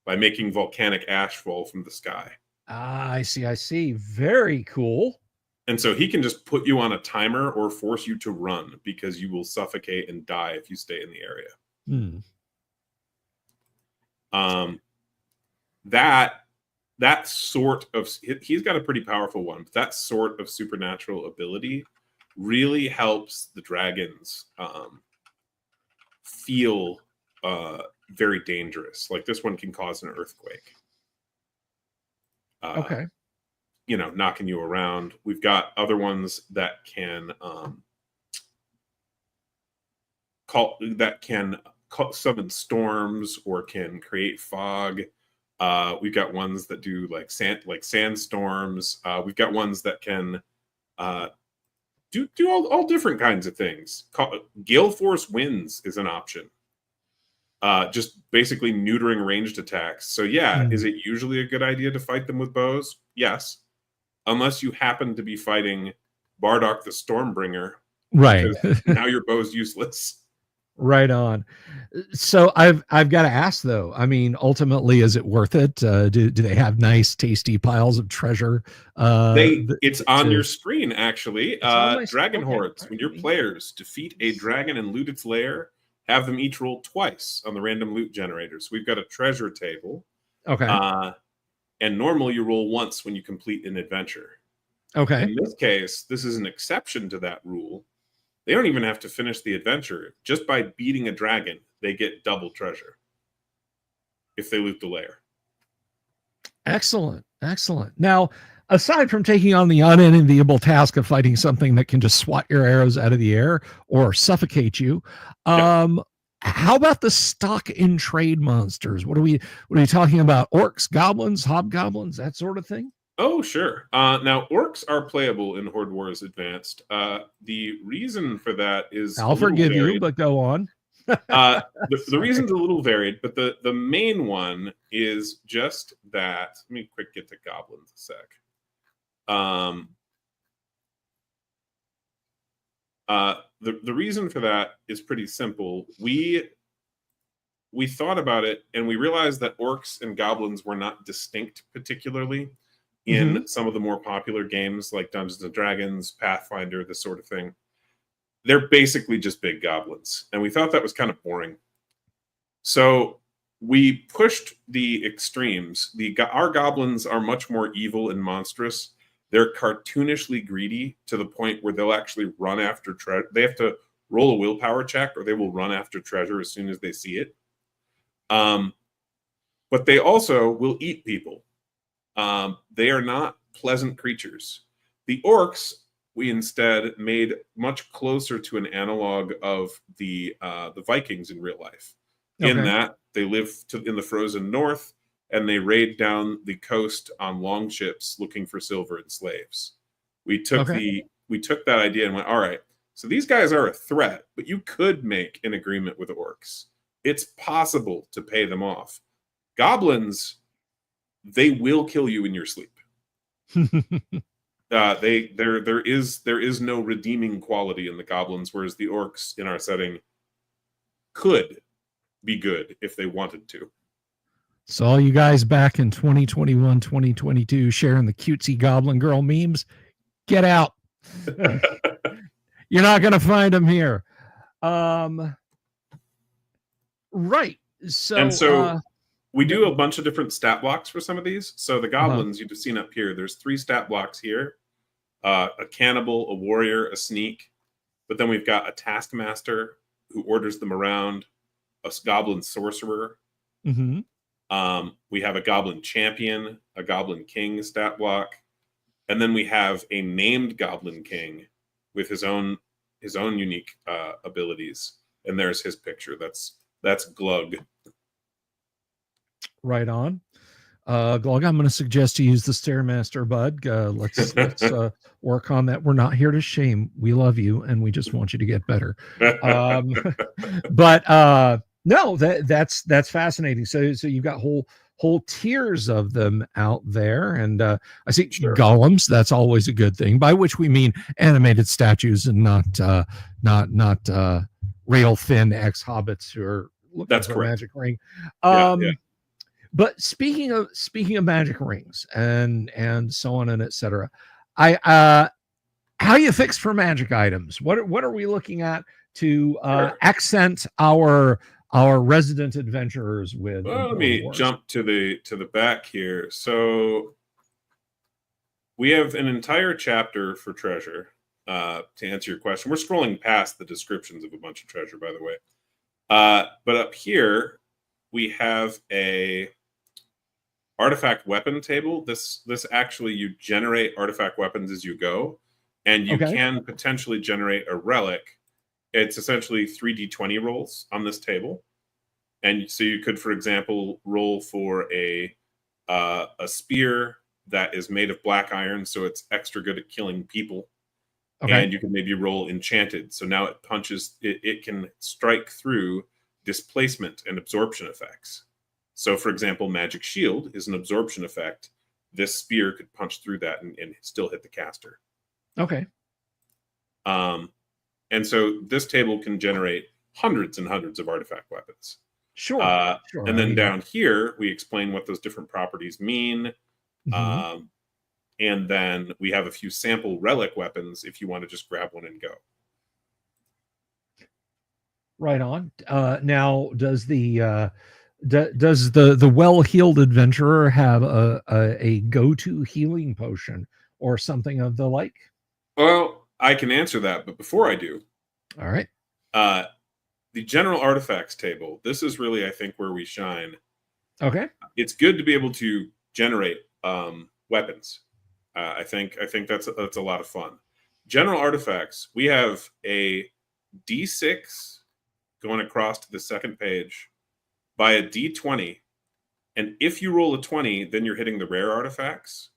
by making volcanic ash fall from the sky.
Ah, I see. Very cool.
And so he can just put you on a timer or force you to run, because you will suffocate and die if you stay in the area. That sort of, he's got a pretty powerful one, but that sort of supernatural ability really helps the dragons feel very dangerous. Like this one can cause an earthquake.
Okay.
You know, knocking you around. We've got other ones that can summon storms or can create fog. We've got ones that do like sandstorms. We've got ones that can do all different kinds of things. Gale Force Winds is an option. Just basically neutering ranged attacks. So yeah, is it usually a good idea to fight them with bows? Yes. Unless you happen to be fighting Bardock the Stormbringer.
Right.
Now your bow's useless.
Right on. So I've got to ask though. I mean, ultimately, is it worth it? Do they have nice, tasty piles of treasure?
It's on your screen actually. Dragon hordes. When your players defeat a dragon and loot its lair, have them each roll twice on the random loot generator. So we've got a treasure table.
Okay.
And normally you roll once when you complete an adventure.
Okay.
In this case, this is an exception to that rule. They don't even have to finish the adventure. Just by beating a dragon, they get double treasure if they loot the lair.
Excellent. Now, aside from taking on the unenviable task of fighting something that can just swat your arrows out of the air or suffocate you, how about the stock in trade monsters? What are we talking about? Orcs, goblins, hobgoblins, that sort of thing?
Oh, sure. Now, orcs are playable in Horde Wars Advanced. The reason for that is
I'll forgive you, but go on.
The reason's a little varied, but the main one is just that. Let me quick get to goblins a sec. The reason for that is pretty simple. We thought about it, and we realized that orcs and goblins were not distinct particularly in some of the more popular games like Dungeons and Dragons, Pathfinder, this sort of thing. they're basically just big goblins, and we thought that was kind of boring. So we pushed the extremes. Our goblins are much more evil and monstrous. They're cartoonishly greedy to the point where they'll actually run after treasure. They have to roll a willpower check, or they will run after treasure as soon as they see it. But they also will eat people. They are not pleasant creatures. The orcs, we instead made much closer to an analog of the Vikings in real life. In that they live in the frozen north, and they raid down the coast on long ships looking for silver and slaves. We took that idea and went, all right, so these guys are a threat, but you could make an agreement with orcs. It's possible to pay them off. Goblins, they will kill you in your sleep. There is no redeeming quality in the goblins, whereas the orcs in our setting could be good if they wanted to.
So all you guys back in 2021, 2022 sharing the cutesy goblin girl memes, get out. You're not going to find them here. Right. So
we do a bunch of different stat blocks for some of these. So the goblins you've seen up here, there's 3 stat blocks here. A cannibal, a warrior, a sneak. But then we've got a taskmaster who orders them around, a goblin sorcerer. We have a goblin champion, a goblin king stat block. And then we have a named goblin king with his own unique abilities. And there's his picture. That's Glug.
Right on. Glug, I'm going to suggest you use the Stairmaster, bud. Let's work on that. We're not here to shame. We love you, and we just want you to get better. But no, that's fascinating. So you've got whole tiers of them out there, and I see golems. That's always a good thing. By which we mean animated statues, and not rail thin ex hobbits who are looking for a magic ring. But speaking of magic rings and so on and etc., how you fixed for magic items? What are we looking at to accent our resident adventurers with?
Well, let me jump to the back here. So we have an entire chapter for treasure. To answer your question, we're scrolling past the descriptions of a bunch of treasure, by the way. But up here we have a artifact weapon table. This actually, you generate artifact weapons as you go, and you can potentially generate a relic. It's essentially 3d20 rolls on this table, and so you could, for example, roll for a spear that is made of black iron, so it's extra good at killing people. And you can maybe roll enchanted, so now it punches. It can strike through displacement and absorption effects. So, for example, Magic Shield is an absorption effect. This spear could punch through that and still hit the caster. And so this table can generate hundreds and hundreds of artifact weapons. And then down here, we explain what those different properties mean. And then we have a few sample relic weapons if you want to just grab one and go.
Right on. Now, does the well-heeled adventurer have a go-to healing potion or something of the like?
Well, I can answer that, but before I do,
all right.
The general artifacts table. This is really, I think, where we shine. It's good to be able to generate weapons. I think that's a lot of fun. General artifacts. We have a D6 going across to the second page by a D20, and if you roll a 20, then you're hitting the rare artifacts.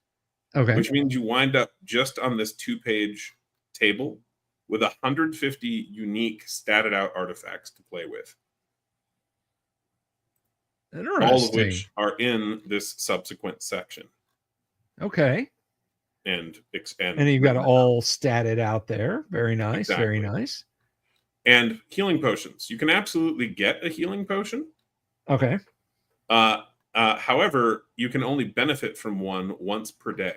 Which means you wind up just on this 2-page table with 150 unique statted out artifacts to play with. All of which are in this subsequent section. And
you've got it all statted out there. Very nice. Very nice.
And healing potions. You can absolutely get a healing potion. However, you can only benefit from one once per day.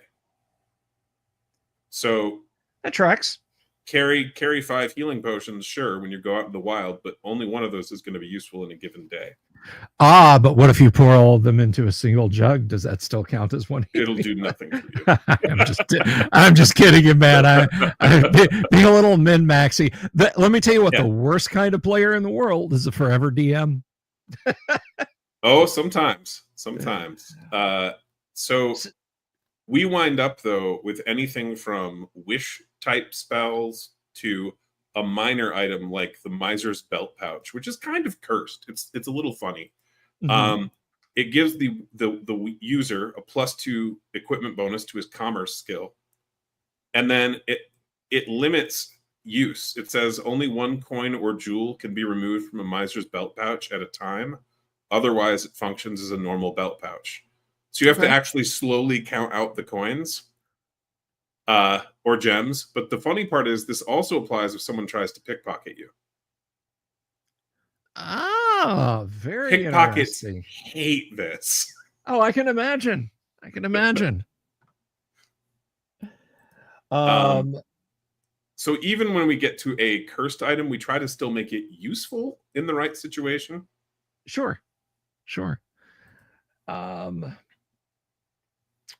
So
that tracks.
carry 5 healing potions, sure, when you go out in the wild, but only one of those is going to be useful in a given day.
But what if you pour all of them into a single jug? Does that still count as one
It'll
healing?
do nothing for you.
I'm just kidding you, man. Being a little min-maxy. Let me tell you what, the worst kind of player in the world is a forever DM.
Oh, sometimes. So we wind up, though, with anything from wish-type spells to a minor item like the Miser's Belt Pouch, which is kind of cursed. It's a little funny. Mm-hmm. It gives the user a +2 equipment bonus to his commerce skill. And then it limits use. It says only 1 coin or jewel can be removed from a Miser's Belt Pouch at a time. Otherwise, it functions as a normal belt pouch. So you have to actually slowly count out the coins or gems. But the funny part is this also applies if someone tries to pickpocket you.
Ah, very
Pickpockets
interesting.
Hate this.
Oh, I can imagine.
So even when we get to a cursed item, we try to still make it useful in the right situation.
Sure.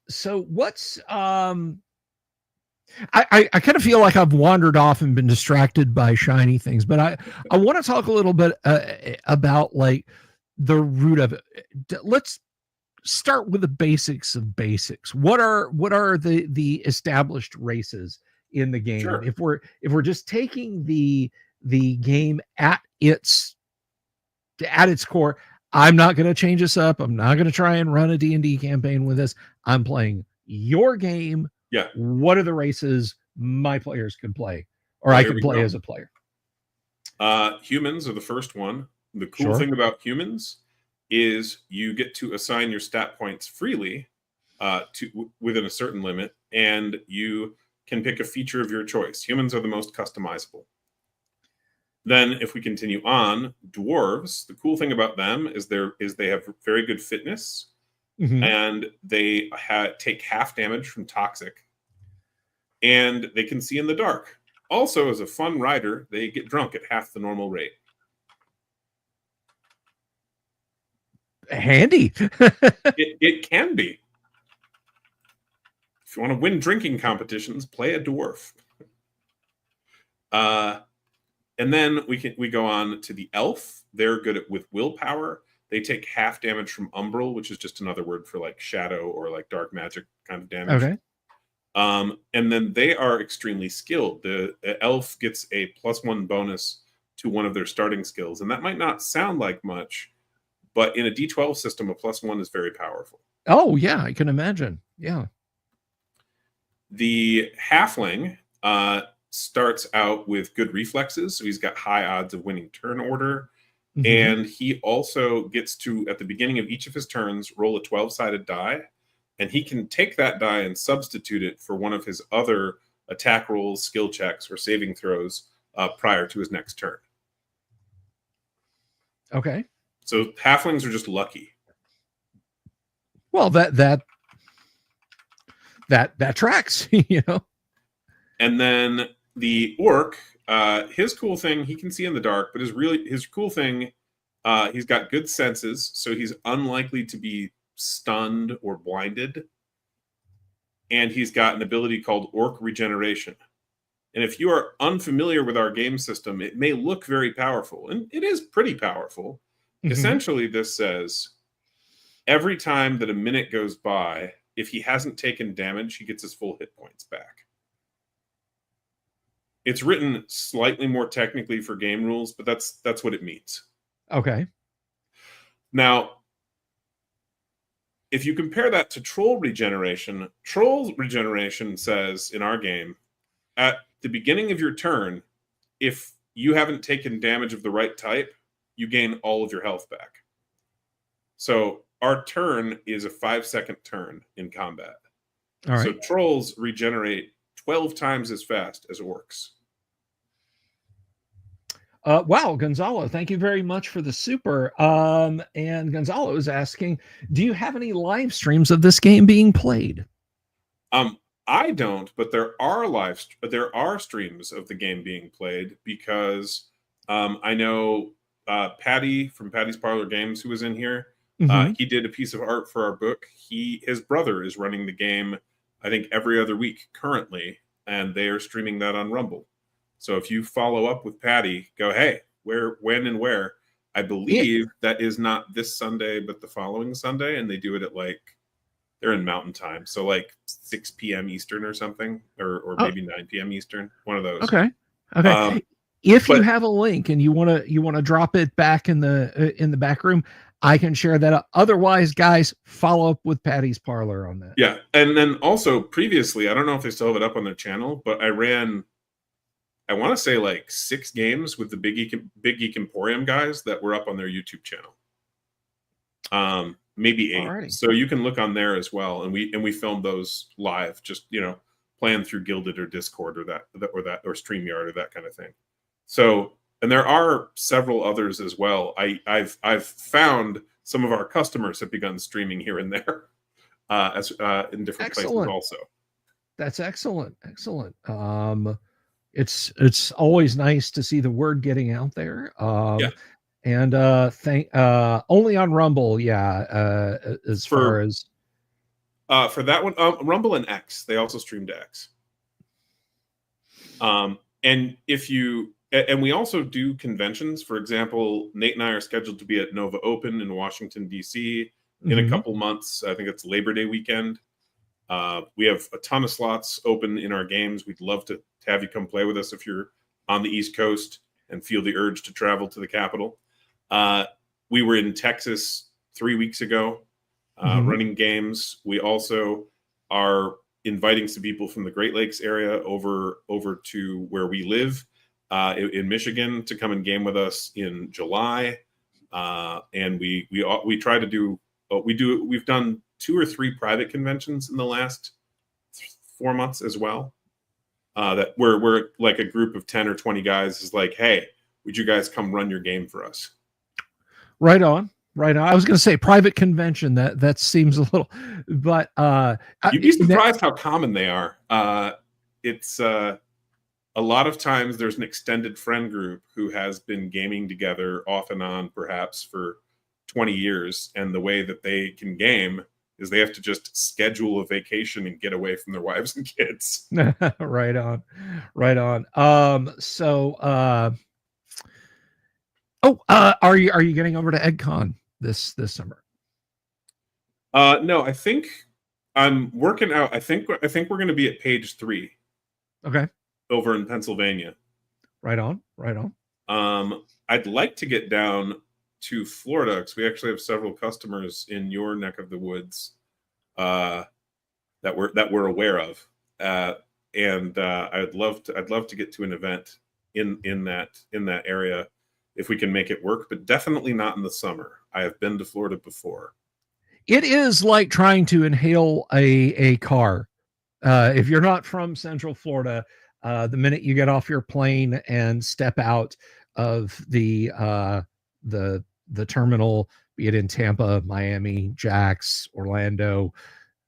So what's I kind of feel like I've wandered off and been distracted by shiny things, but I want to talk a little bit about like the root of it. Let's start with the basics of basics. What are the established races in the game?
Sure.
If we're just taking the game at its core, I'm not going to change this up. I'm not going to try and run a D&D campaign with this. I'm playing your game.
Yeah.
What are the races my players can play, or I can play as a player?
Humans are the first one. The cool thing about humans is you get to assign your stat points freely to within a certain limit, and you can pick a feature of your choice. Humans are the most customizable. Then if we continue on, dwarves, the cool thing about them is they have very good fitness, mm-hmm. and they take half damage from toxic, and they can see in the dark. Also, as a fun rider, they get drunk at half the normal rate.
Handy.
It can be. If you want to win drinking competitions, play a dwarf. And then we go on to the elf. They're good with willpower. They take half damage from umbral, which is just another word for like shadow or like dark magic kind of damage.
Okay.
And then they are extremely skilled. The elf gets a +1 bonus to one of their starting skills, and that might not sound like much, but in a D12 system, a +1 is very powerful.
Oh yeah, I can imagine. Yeah.
The halfling starts out with good reflexes, so he's got high odds of winning turn order. Mm-hmm. And he also gets to, at the beginning of each of his turns, roll a 12-sided die, and he can take that die and substitute it for one of his other attack rolls, skill checks, or saving throws prior to his next turn.
Okay.
So halflings are just lucky.
Well, that tracks, you know.
And then the orc, his cool thing, he can see in the dark, but his cool thing, he's got good senses, so he's unlikely to be stunned or blinded. And he's got an ability called Orc Regeneration. And if you are unfamiliar with our game system, it may look very powerful, and it is pretty powerful. Mm-hmm. Essentially, this says every time that a minute goes by, if he hasn't taken damage, he gets his full hit points back. It's written slightly more technically for game rules, but that's what it means.
Okay.
Now, if you compare that to troll regeneration says in our game, at the beginning of your turn, if you haven't taken damage of the right type, you gain all of your health back. So our turn is a 5-second turn in combat.
All right.
So trolls regenerate 12 times as fast as orcs.
Wow, Gonzalo, thank you very much for the super. And Gonzalo is asking, do you have any live streams of this game being played?
I don't, but there are streams of the game being played because I know Patty from Patty's Parlor Games, who was in here.
Mhm.
He did a piece of art for our book. His brother is running the game, I think, every other week currently, and they are streaming that on Rumble. So if you follow up with Patty, go, hey, where, when, and where. I believe that is not this Sunday, but the following Sunday, and they do it at like, they're in Mountain Time, so like 6 p.m. Eastern or something, or
Oh,
maybe 9 p.m. Eastern, one of those.
okay. Okay.
Um,
If you
but
have a link and you want to drop it back in the back room, I can share that up. Otherwise, guys, follow up with Patty's Parlor on that.
yeah, and then also previously, I don't know if they still have it up on their channel, but I ran, I want to say like 6 games with the Big Geek Emporium guys that were up on their YouTube channel. Maybe 8.
Alrighty.
So you can look on there as well, and we filmed those live, just playing through Guilded or Discord or that or StreamYard or that kind of thing. So, and there are several others as well. I've found some of our customers have begun streaming here and there, as in different places also.
That's excellent. Excellent. It's always nice to see the word getting out there.
Yeah.
And only on Rumble, yeah. As far as
for that one, Rumble and X, they also stream to X. And if you and we also do conventions. For example, Nate and I are scheduled to be at Nova Open in Washington, D.C. in a couple months. I think it's Labor Day weekend. We have a ton of slots open in our games. We'd love to have you come play with us if you're on the East Coast and feel the urge to travel to the capital. We were in Texas 3 weeks ago running games. We also are inviting some people from the Great Lakes area over to where we live in Michigan to come and game with us in July. And we try to do we've done 2 or 3 private conventions in the last 4 months as well. That we're like a group of 10 or 20 guys is like, hey, would you guys come run your game for us?
Right on. Right on. I was going to say private convention. That seems a little, but
you'd be surprised how common they are. It's a lot of times there's an extended friend group who has been gaming together off and on, perhaps for 20 years, and the way that they can game is they have to just schedule a vacation and get away from their wives and kids.
Right on. Right on. Are you getting over to EdCon this summer?
No, I think I'm working out. I think we're going to be at page 3.
Okay.
Over in Pennsylvania.
Right on. Right on.
I'd like to get down to Florida because we actually have several customers in your neck of the woods that we're aware of, and I'd love to get to an event in that area if we can make it work, but definitely not in the summer. I have been to Florida before.
It is like trying to inhale a car. If you're not from Central Florida, the minute you get off your plane and step out of the terminal, be it in Tampa, Miami, Jax, Orlando,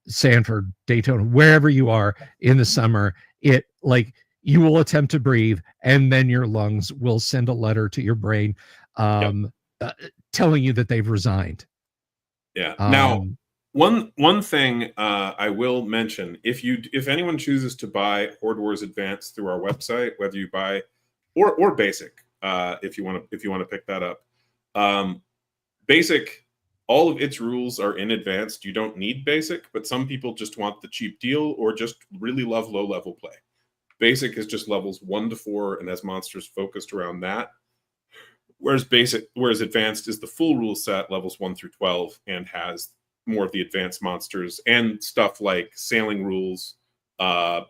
Sanford, Daytona, wherever you are in the summer, it like you will attempt to breathe, and then your lungs will send a letter to your brain telling you that they've resigned.
Yeah. Now, one thing I will mention: if anyone chooses to buy Horde Wars Advanced through our website, whether you buy or Basic, if you want to pick that up, Basic, all of its rules are in Advanced. You don't need Basic, but some people just want the cheap deal or just really love low level play. Basic is just levels 1 to 4 and has monsters focused around that. Whereas Advanced is the full rule set, levels 1 through 12, and has more of the advanced monsters and stuff like sailing rules, running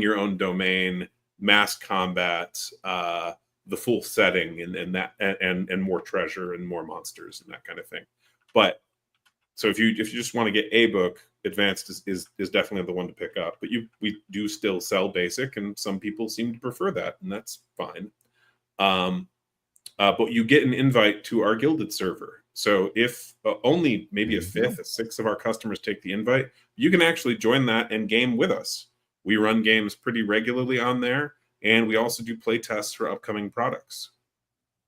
your own domain, mass combat, the full setting, and more treasure and more monsters and that kind of thing. But so if you just want to get a book, Advanced is definitely the one to pick up. But we do still sell Basic, and some people seem to prefer that, and that's fine. But you get an invite to our Gilded server. So if only maybe a fifth, a sixth of our customers take the invite, you can actually join that and game with us. We run games pretty regularly on there, and we also do play tests for upcoming products.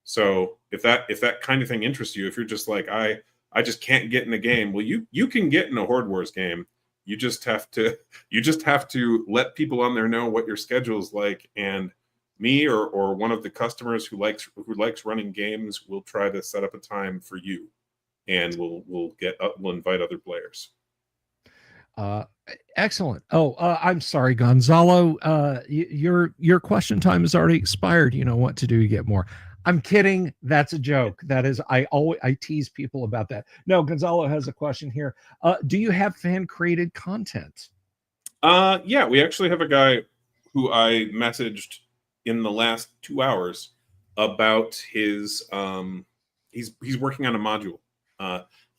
So if that kind of thing interests you, if you're just like, I just can't get in a game, well, you can get in a Horde Wars game. You just have to let people on there know what your schedule is like, and me or one of the customers who likes running games will try to set up a time for you, and we'll invite other players.
Excellent. Oh, I'm sorry, Gonzalo. Your question time has already expired. You know what to do. You get more. I'm kidding. That's a joke. That is, I tease people about that. No, Gonzalo has a question here. Do you have fan created content?
Yeah, we actually have a guy who I messaged in the last 2 hours about his he's working on a module.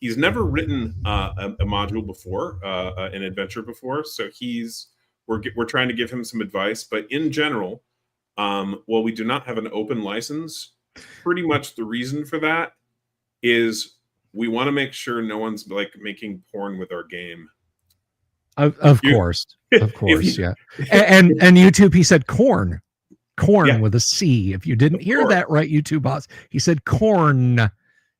He's never written a module before, an adventure before, so we're trying to give him some advice. But in general, while we do not have an open license, pretty much the reason for that is we want to make sure no one's like making porn with our game.
Of course, yeah. And YouTube, he said corn with a C. If you didn't hear that right, YouTube boss, he said corn.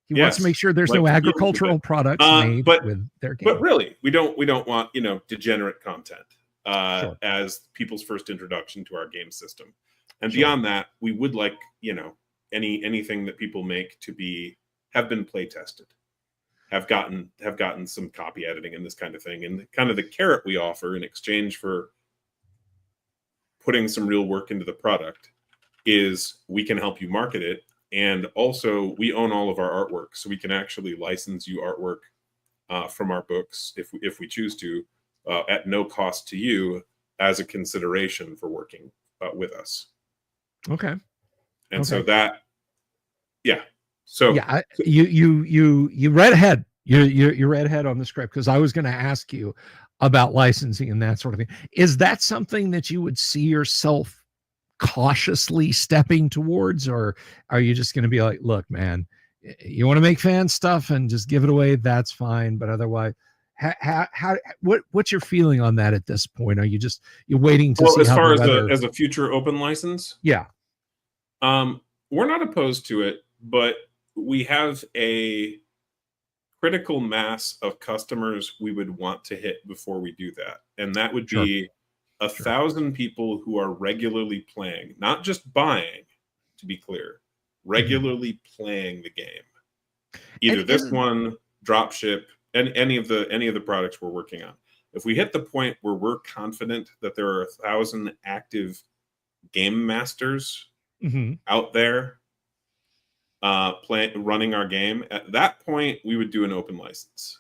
He wants to make sure there's no agricultural products made with their game.
But really, we don't want degenerate content as people's first introduction to our game system. And beyond that, we would like anything that people make to have been play tested, have gotten some copy editing and this kind of thing. And kind of the carrot we offer in exchange for putting some real work into the product is we can help you market it. And also we own all of our artwork, so we can actually license you artwork from our books if we choose to, at no cost to you, as a consideration for working with us.
Okay.
And so that, yeah. So
yeah, you read ahead. You read ahead on the script, because I was going to ask you about licensing and that sort of thing. Is that something that you would see yourself cautiously stepping towards, or are you just going to be like, look, man, you want to make fan stuff and just give it away, that's fine, but otherwise, what's your feeling on that at this point? Are you waiting to see
as
how
far
as
a future open license?
Yeah.
We're not opposed to it, but we have a critical mass of customers we would want to hit before we do that. And that would be 1,000 people who are regularly playing, not just buying, to be clear, regularly playing the game. Either this one, dropship, and any of the products we're working on. If we hit the point where we're confident that there are 1,000 active game masters out there running our game, at that point we would do an open license.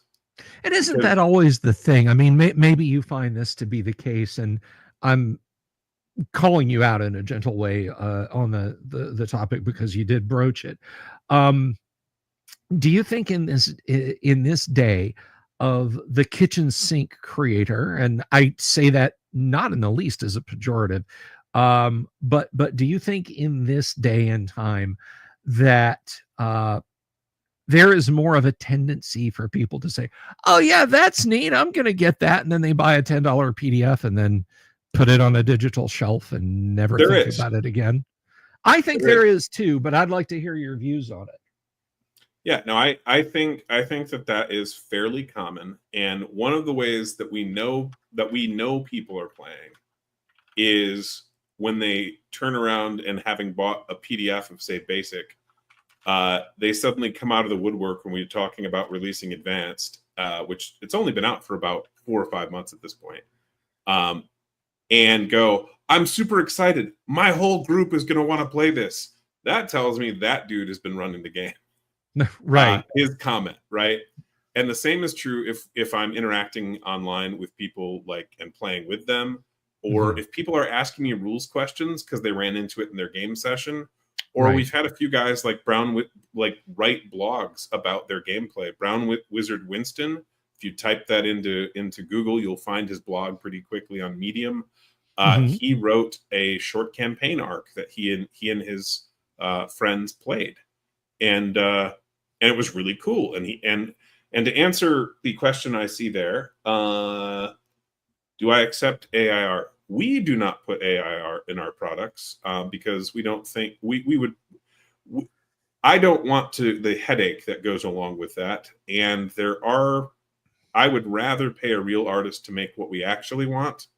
And isn't that always the thing? I mean, maybe you find this to be the case, and I'm calling you out in a gentle way on the topic because you did broach it. Do you think in this day of the kitchen sink creator, and I say that not in the least as a pejorative, but do you think in this day and time that there is more of a tendency for people to say, oh yeah, that's neat, I'm going to get that. And then they buy a $10 PDF and then put it on a digital shelf and never think about it again? I think there is too, but I'd like to hear your views on it.
Yeah, no, I think that is fairly common. And one of the ways that we know people are playing is when they turn around and, having bought a PDF of, say, Basic, they suddenly come out of the woodwork when we're talking about releasing Advanced, which it's only been out for about 4 or 5 months at this point, and go, I'm super excited. My whole group is going to want to play this. That tells me that dude has been running the game.
Right.
His comment, right? And the same is true if I'm interacting online with people, and playing with them, or if people are asking me rules questions because they ran into it in their game session, or we've had a few guys like write blogs about their gameplay. Brown Wizard Winston, if you type that into Google, you'll find his blog pretty quickly on Medium. He wrote a short campaign arc that he and his friends played, and and it was really cool. And to answer the question I see there, do I accept AIR? We do not put AIR in our products because we don't think we would. I don't want the headache that goes along with that. And I would rather pay a real artist to make what we actually want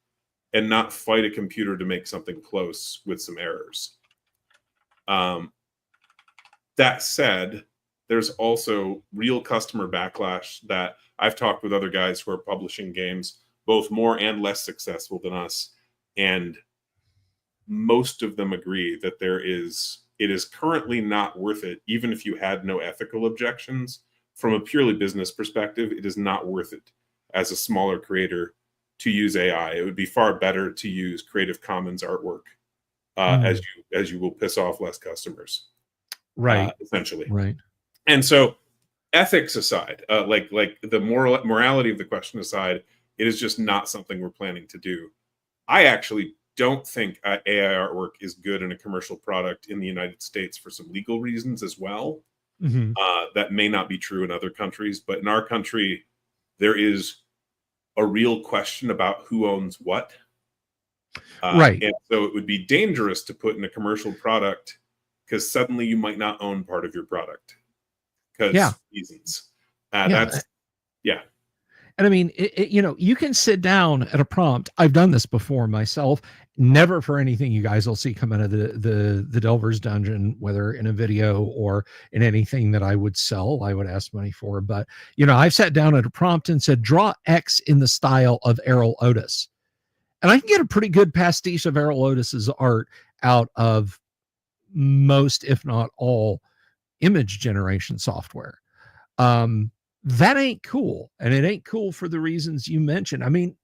and not fight a computer to make something close with some errors. That said, there's also real customer backlash that I've talked with other guys who are publishing games, both more and less successful than us. And most of them agree that it is currently not worth it, even if you had no ethical objections. From a purely business perspective, it is not worth it as a smaller creator to use AI. It would be far better to use Creative Commons artwork, as you will piss off less customers,
right?
Essentially,
right.
And so, ethics aside, like the morality of the question aside, it is just not something we're planning to do. I actually don't think AI artwork is good in a commercial product in the United States for some legal reasons as well. That may not be true in other countries, but in our country, there is a real question about who owns what.
Right.
And so it would be dangerous to put in a commercial product because suddenly you might not own part of your product because reasons.
And I mean, you can sit down at a prompt. I've done this before myself, never for anything you guys will see come out of the Delver's Dungeon, whether in a video or in anything that I would sell, I would ask money for. But, I've sat down at a prompt and said, draw X in the style of Errol Otis. And I can get a pretty good pastiche of Errol Otis's art out of most, if not all, image generation software. That ain't cool. And it ain't cool for the reasons you mentioned. I mean,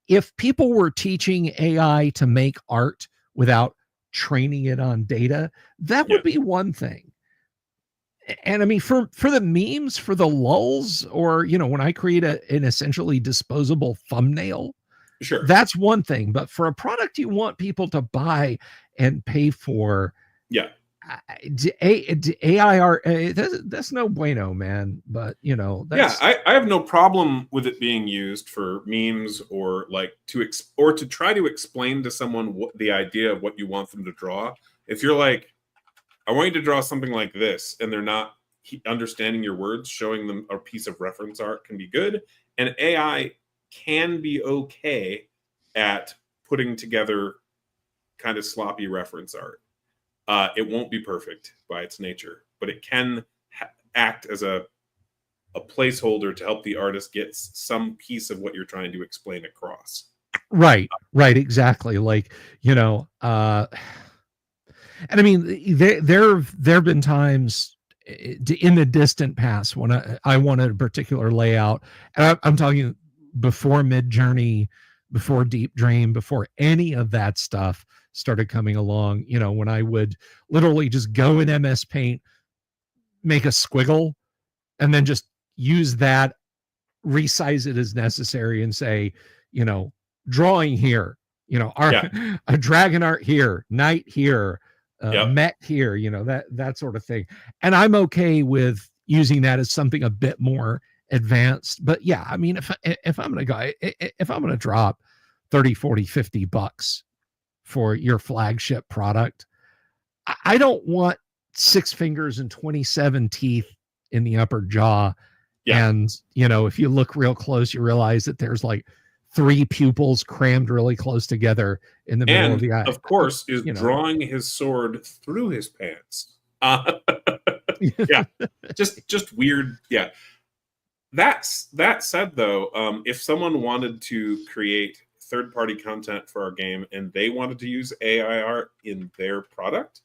if people were teaching AI to make art without training it on data, that would be one thing. And I mean, for the memes, for the lulz, or, when I create an essentially disposable thumbnail,
sure,
that's one thing. But for a product you want people to buy and pay for, AIR, that's no bueno, man. But
I have no problem with it being used for memes or like to try to explain to someone what the idea of what you want them to draw. If you're like, I want you to draw something like this, and they're not understanding your words, showing them a piece of reference art can be good, and AI can be okay at putting together kind of sloppy reference art. It won't be perfect by its nature, but it can act as a placeholder to help the artist get some piece of what you're trying to explain across.
Right, exactly. Like, and I mean, there have been times in the distant past when I wanted a particular layout, and I'm talking before Midjourney, before Deep Dream, before any of that stuff started coming along, when I would literally just go in MS Paint, make a squiggle, and then just use that, resize it as necessary, and say, drawing here, a dragon art here, knight here, mech here, that sort of thing. And I'm okay with using that as something a bit more advanced. But yeah, I mean, if I'm gonna drop 30, 40, 50 bucks for your flagship product, I don't want 6 fingers and 27 teeth in the upper jaw. And if you look real close, you realize that there's like 3 pupils crammed really close together in the middle of the eye.
Of course, is drawing his sword through his pants. Just weird. That said, though, if someone wanted to create third-party content for our game and they wanted to use AI art in their product,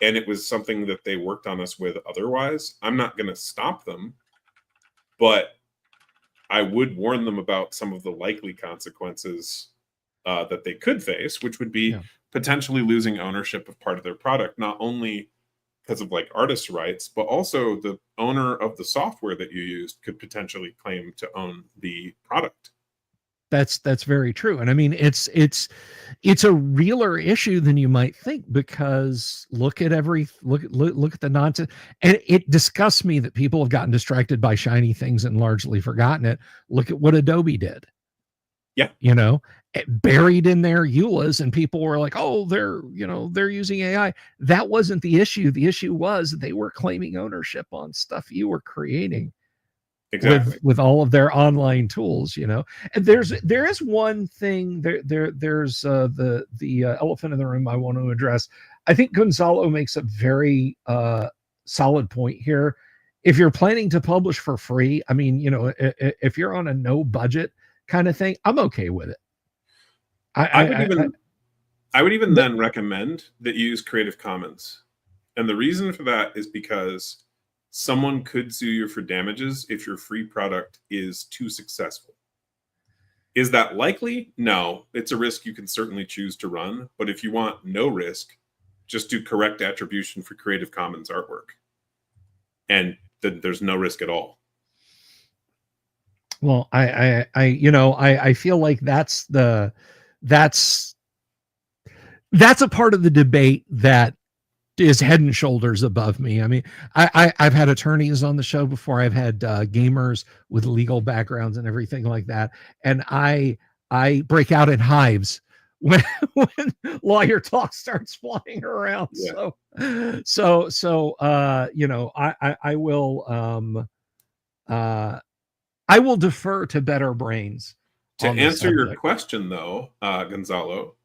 and it was something that they worked on us with otherwise, I'm not going to stop them, but I would warn them about some of the likely consequences that they could face, which would be potentially losing ownership of part of their product, not only because of like artist rights, but also the owner of the software that you used could potentially claim to own the product.
That's very true. And I mean, it's a realer issue than you might think, because look at the nonsense. And it disgusts me that people have gotten distracted by shiny things and largely forgotten it. Look at what Adobe did.
Yeah.
You know, buried in their EULAs, and people were like, oh, they're using AI. That wasn't the issue. The issue was they were claiming ownership on stuff you were creating.
Exactly.
With all of their online tools, and there is one thing there's the elephant in the room I want to address. I think Gonzalo makes a very solid point here. If you're planning to publish for free, I mean, if you're on a no budget kind of thing, I'm okay with it.
I would even then recommend that you use Creative Commons, and the reason for that is because someone could sue you for damages if your free product is too successful. Is that likely? No, it's a risk you can certainly choose to run. But if you want no risk, just do correct attribution for Creative Commons artwork, and then there's no risk at all.
Well, I feel like that's a part of the debate that is head and shoulders above me. I mean, I've had attorneys on the show before. I've had gamers with legal backgrounds and everything like that, and I break out in hives when lawyer talk starts flying around. Yeah. So I will defer to better brains.
To answer your question, though, Gonzalo,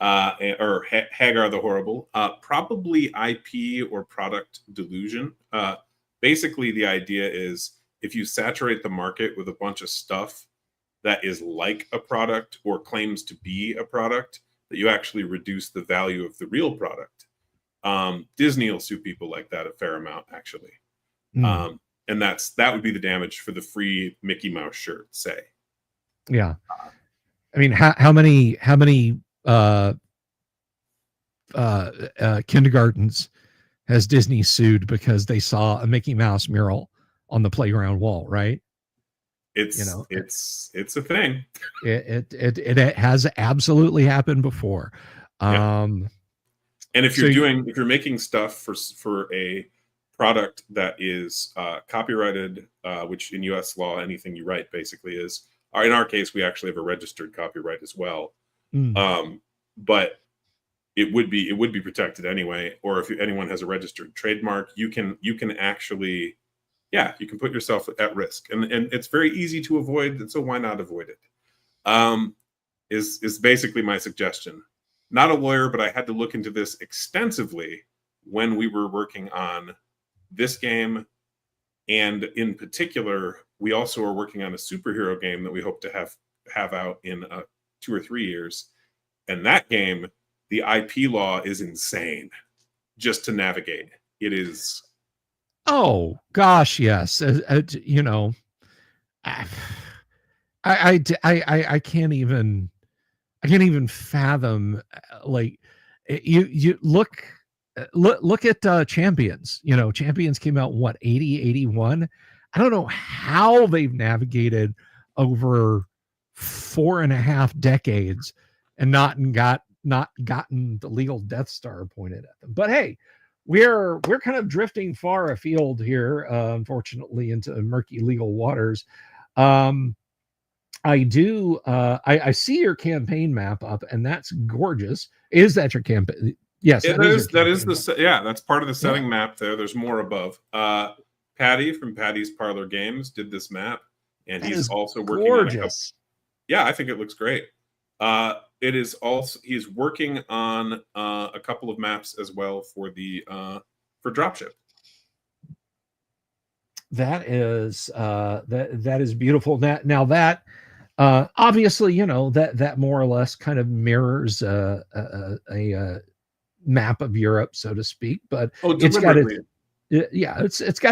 or Hagar the Horrible, probably IP or product delusion. Basically, the idea is if you saturate the market with a bunch of stuff that is like a product or claims to be a product, that you actually reduce the value of the real product. Disney will sue people like that a fair amount, actually. And that would be the damage for the free Mickey Mouse shirt, say.
Yeah. I mean, how many kindergartens has Disney sued because they saw a Mickey Mouse mural on the playground wall, right?
It's a thing.
It has absolutely happened before.
Yeah. And if you're making stuff for a product that is copyrighted, which in US law, anything you write basically is, in our case, we actually have a registered copyright as well. But it would be protected anyway. Or if anyone has a registered trademark, you can actually, you can put yourself at risk, and it's very easy to avoid. And so why not avoid it? Is basically my suggestion. Not a lawyer, but I had to look into this extensively when we were working on this game, and in particular, we also are working on a superhero game that we hope to have out in 2 or 3 years. And that game, the IP law is insane just to navigate. It is.
Oh gosh, yes. I can't even fathom. Like, you look at Champions. Champions came out in 80, 81. I don't know how they've navigated over 4.5 decades and not gotten the legal Death Star pointed at them. But hey, we're kind of drifting far afield here, unfortunately, into murky legal waters. I see your campaign map up, and that's gorgeous. Is that your campaign? Yes,
that's part of the setting map there. There's more above. Patty from Patty's Parlor Games did this map, and he's also working
gorgeous.
I think it looks great. It is also, he's working on a couple of maps as well for the for dropship.
That is that is beautiful. Now that obviously, that more or less kind of mirrors a map of Europe, so to speak, but it's got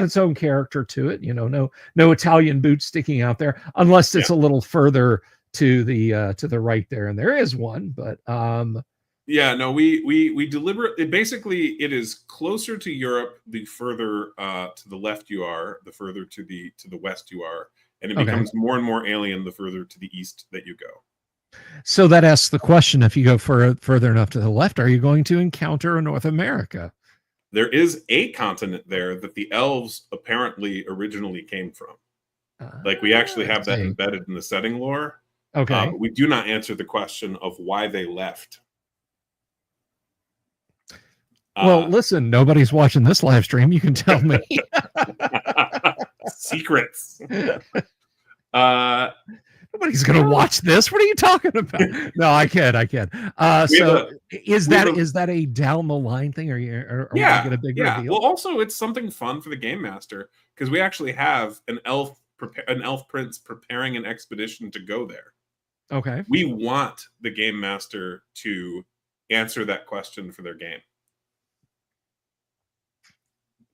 its own character to it. No Italian boots sticking out there, unless it's a little further to the right there, and there is one, but
we deliberately, basically, it is closer to Europe the further to the left you are, the further to the west you are, and it
Okay.
becomes more and more alien the further to the east that you go.
So that asks the question: if you go further enough to the left, are you going to encounter North America?
There is a continent there that the elves apparently originally came from. Like, we actually have that embedded in the setting lore.
Okay.
But we do not answer the question of why they left.
Well, listen, nobody's watching this live stream. You can tell me.
Secrets.
Nobody's going to watch this. What are you talking about? No, I kid. So is that a down the line thing? Are we going to get a big reveal?
Well, also it's something fun for the game master, because we actually have an elf prince preparing an expedition to go there.
Okay.
We want the game master to answer that question for their game.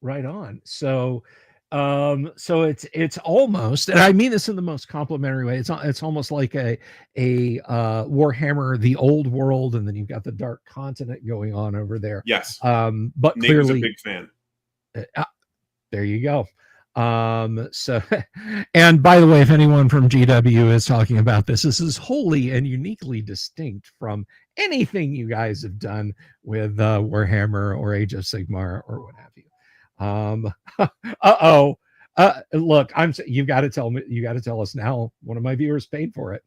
Right on. So it's almost, and I mean this in the most complimentary way, it's almost like a Warhammer the Old World, and then you've got the Dark Continent going on over there.
Yes.
But
Name's
clearly
a big fan.
There you go. So, and by the way, if anyone from GW is talking about this is wholly and uniquely distinct from anything you guys have done with Warhammer or Age of Sigmar or what have you. Look, you got to tell me, you got to tell us now. One of my viewers paid for it.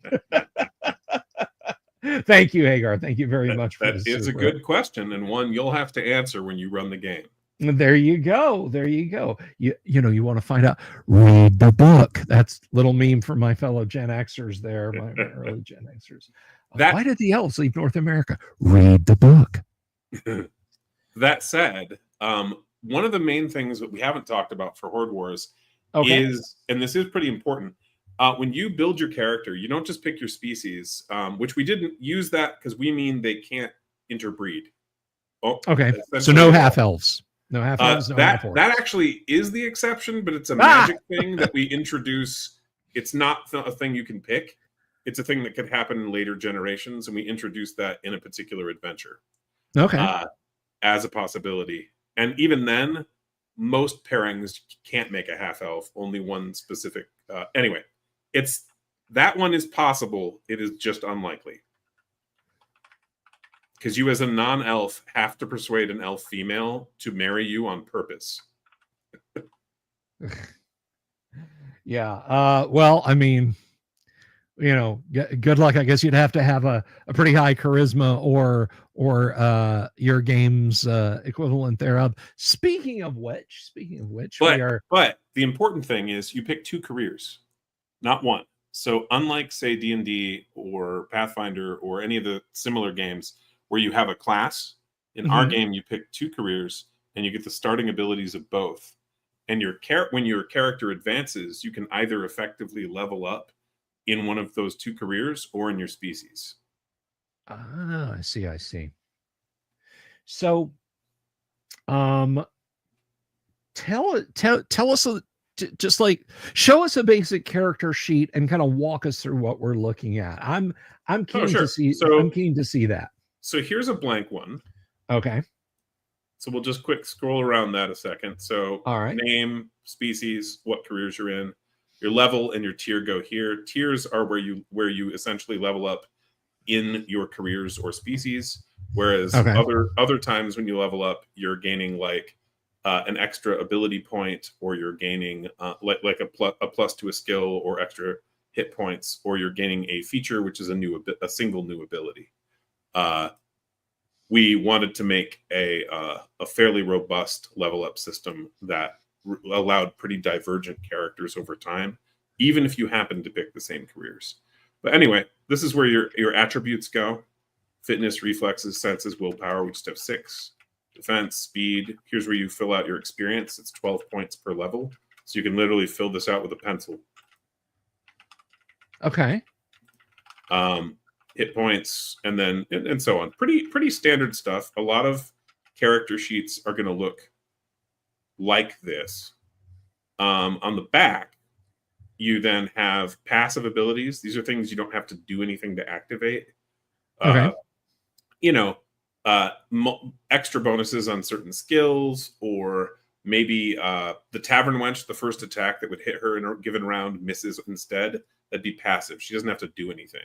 Thank you, Hagar. Thank you very much.
That is a good question, and one you'll have to answer when you run the game.
There you go. There you go. You know, you want to find out, read the book. That's little meme for my fellow Gen Xers there, my early Gen Xers. Why did the elves leave North America? Read the book.
That said, one of the main things that we haven't talked about for Horde Wars is, and this is pretty important, when you build your character, you don't just pick your species, which we didn't use that because we mean they can't interbreed.
Okay, so no half elves. No half elves, no half orcs.
That actually is the exception, but it's a magic thing that we introduce. It's not a thing you can pick. It's a thing that could happen in later generations, and we introduce that in a particular adventure.
Okay.
As a possibility. And even then, most pairings can't make a half elf, only one specific. Anyway, that one is possible. It is just unlikely. Because you as a non-elf have to persuade an elf female to marry you on purpose.
Yeah. Well, I mean, you know, good luck. I guess you'd have to have a pretty high charisma or your game's equivalent thereof. Speaking of which,
but the important thing is you pick 2 careers, not one. So unlike, say, D&D or Pathfinder or any of the similar games where you have a class, in our game you pick 2 careers and you get the starting abilities of both. And when your character advances, you can either effectively level up in one of those 2 careers or in your species.
I see. So, tell us, just like, show us a basic character sheet and kind of walk us through what we're looking at. I'm keen to see. I'm keen to see that.
So here's a blank one.
Okay.
So we'll just quick scroll around that a second. So
all right.
Name, species, what careers you're in, your level and your tier go here. Tiers are where you essentially level up in your careers or species. Whereas other times when you level up, you're gaining like an extra ability point, or you're gaining like a plus to a skill or extra hit points, or you're gaining a feature, which is a single new ability. We wanted to make a fairly robust level up system that allowed pretty divergent characters over time, even if you happen to pick the same careers. But anyway, this is where your attributes go. Fitness, reflexes, senses, willpower, we just have 6. Defense, speed. Here's where you fill out your experience. It's 12 points per level. So you can literally fill this out with a pencil.
Okay.
Hit points, and then and so on. Pretty standard stuff. A lot of character sheets are going to look like this. On the back, you then have passive abilities. These are things you don't have to do anything to activate.
Okay.
Extra bonuses on certain skills, or maybe the Tavern Wench, the first attack that would hit her in a given round, misses instead. That'd be passive. She doesn't have to do anything.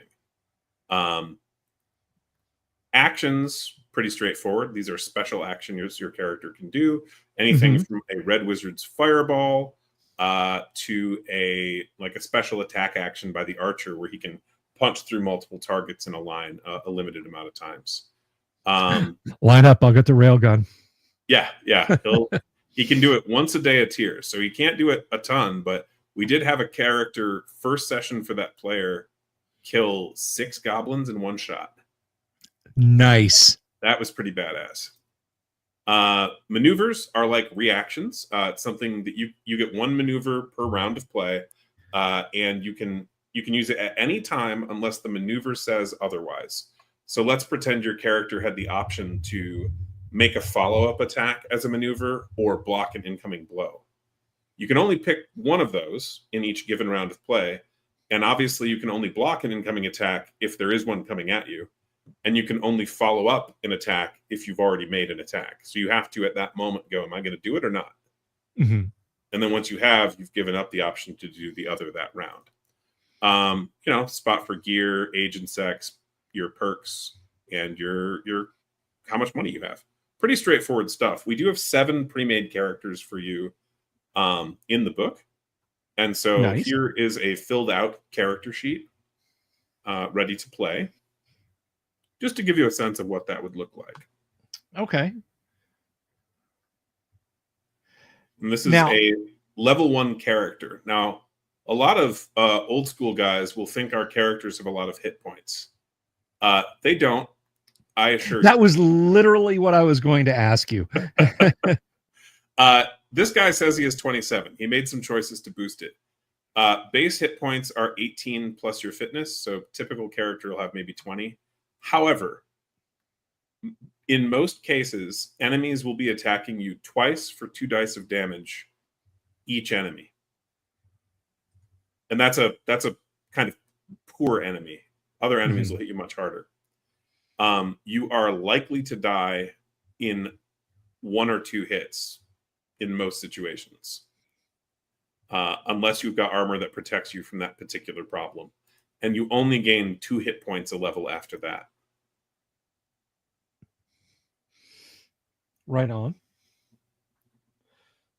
Actions, pretty straightforward. These are special actions your character can do. Anything from a Red Wizard's Fireball to a special attack action by the Archer, where he can punch through multiple targets in a line a limited amount of times.
Line up, I'll get the railgun.
Yeah. He can do it once a day a tier, so he can't do it a ton, but we did have a character first session for that player kill 6 goblins in one shot.
Nice.
That was pretty badass. Maneuvers are like reactions. It's something that you get 1 maneuver per round of play, and you can use it at any time unless the maneuver says otherwise. So let's pretend your character had the option to make a follow-up attack as a maneuver or block an incoming blow. You can only pick one of those in each given round of play, and obviously you can only block an incoming attack if there is one coming at you, and you can only follow up an attack if you've already made an attack. So you have to, at that moment, go, am I going to do it or not? And then once you have, you've given up the option to do the other that round. Spot for gear, age and sex, your perks, and your how much money you have. Pretty straightforward stuff. We do have 7 pre-made characters for you in the book. And so Here is a filled out character sheet ready to play, just to give you a sense of what that would look like.
Okay.
And this is a level 1 character. Now, a lot of old school guys will think our characters have a lot of hit points. They don't. I assure you.
That was literally what I was going to ask you.
This guy says he has 27. He made some choices to boost it. Base hit points are 18 plus your fitness, so typical character will have maybe 20. However, in most cases, enemies will be attacking you twice for 2 dice of damage each enemy. And that's a kind of poor enemy. Other enemies will hit you much harder. You are likely to die in 1 or 2 hits in most situations, unless you've got armor that protects you from that particular problem. And you only gain 2 hit points a level after that.
Right on.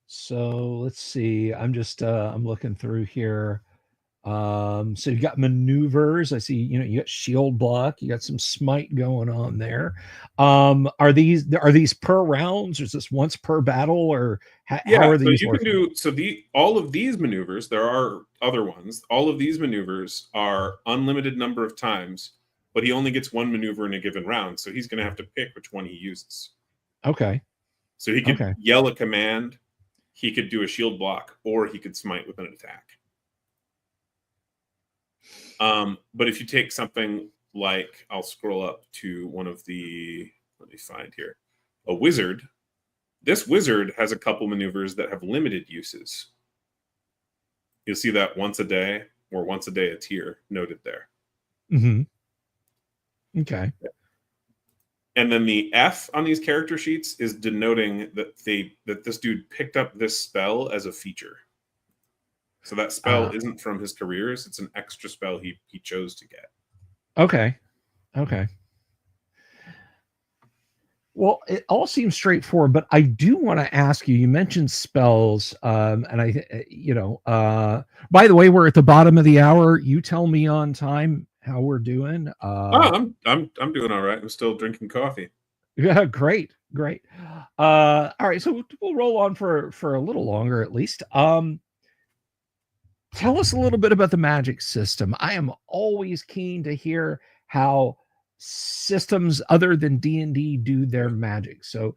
So let's see. I'm just I'm looking through here. So you've got maneuvers. I see, you got shield block, you got some smite going on there. Are these per rounds, or is this once per battle, or how are these?
So you can do all of these maneuvers. There are other ones. All of these maneuvers are unlimited number of times, but he only gets 1 maneuver in a given round, so he's going to have to pick which one he uses.
Okay.
So he could yell a command, he could do a shield block, or he could smite with an attack. But if you take something like, I'll scroll up to one of the, let me find here, a wizard. This wizard has a couple maneuvers that have limited uses. You'll see that once a day or once a day a tier noted there.
Okay.
And then the F on these character sheets is denoting that this dude picked up this spell as a feature. So that spell isn't from his careers. It's an extra spell he chose to get.
Okay. Well, it all seems straightforward, but I do want to ask you, you mentioned spells, and by the way, we're at the bottom of the hour. You tell me on time how we're doing.
I'm doing all right. I'm still drinking coffee.
Yeah, great. All right, so we'll roll on for a little longer at least. Tell us a little bit about the magic system. I am always keen to hear how systems other than D&D do their magic. So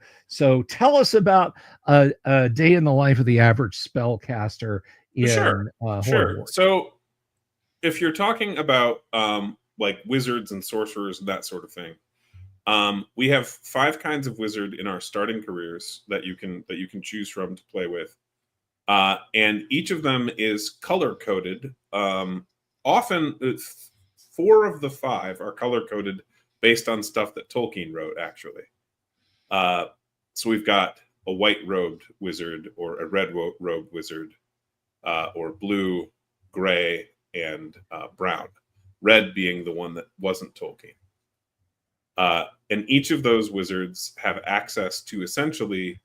tell us about a day in the life of the average spellcaster in
Sure.
Horde Wars.
So if you're talking about like wizards and sorcerers and that sort of thing, we have 5 kinds of wizard in our starting careers that you can choose from to play with. And each of them is color-coded. Often, 4 of the 5 are color-coded based on stuff that Tolkien wrote, actually. So we've got a white robed wizard or a red robed wizard, or blue, gray, and brown. Red being the one that wasn't Tolkien. And each of those wizards have access to essentially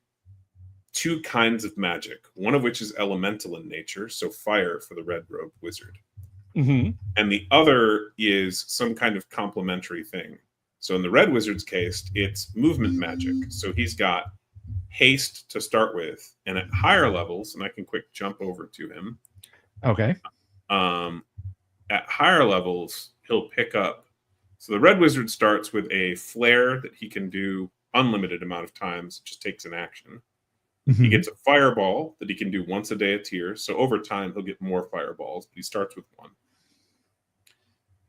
two kinds of magic, one of which is elemental in nature, so fire for the red robed wizard.
Mm-hmm.
And the other is some kind of complementary thing. So in the red wizard's case, it's movement magic. So he's got haste to start with, and at higher levels, and I can quick jump over to him.
Okay.
At higher levels, he'll pick up. So the red wizard starts with a flare that he can do unlimited amount of times. It just takes an action.
Mm-hmm.
He gets a fireball that he can do once a day a tier. So over time, he'll get more fireballs, but he starts with one.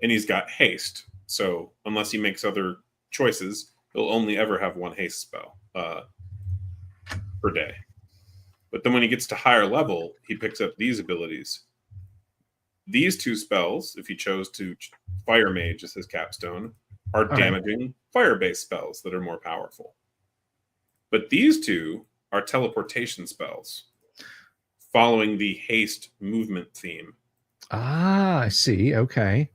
And he's got haste. So unless he makes other choices, he'll only ever have one haste spell per day. But then when he gets to higher level, he picks up these abilities. These two spells, if he chose to Fire Mage as his capstone, are damaging fire-based spells that are more powerful. But these two are teleportation spells, following the haste movement theme.
Ah, I see. Okay.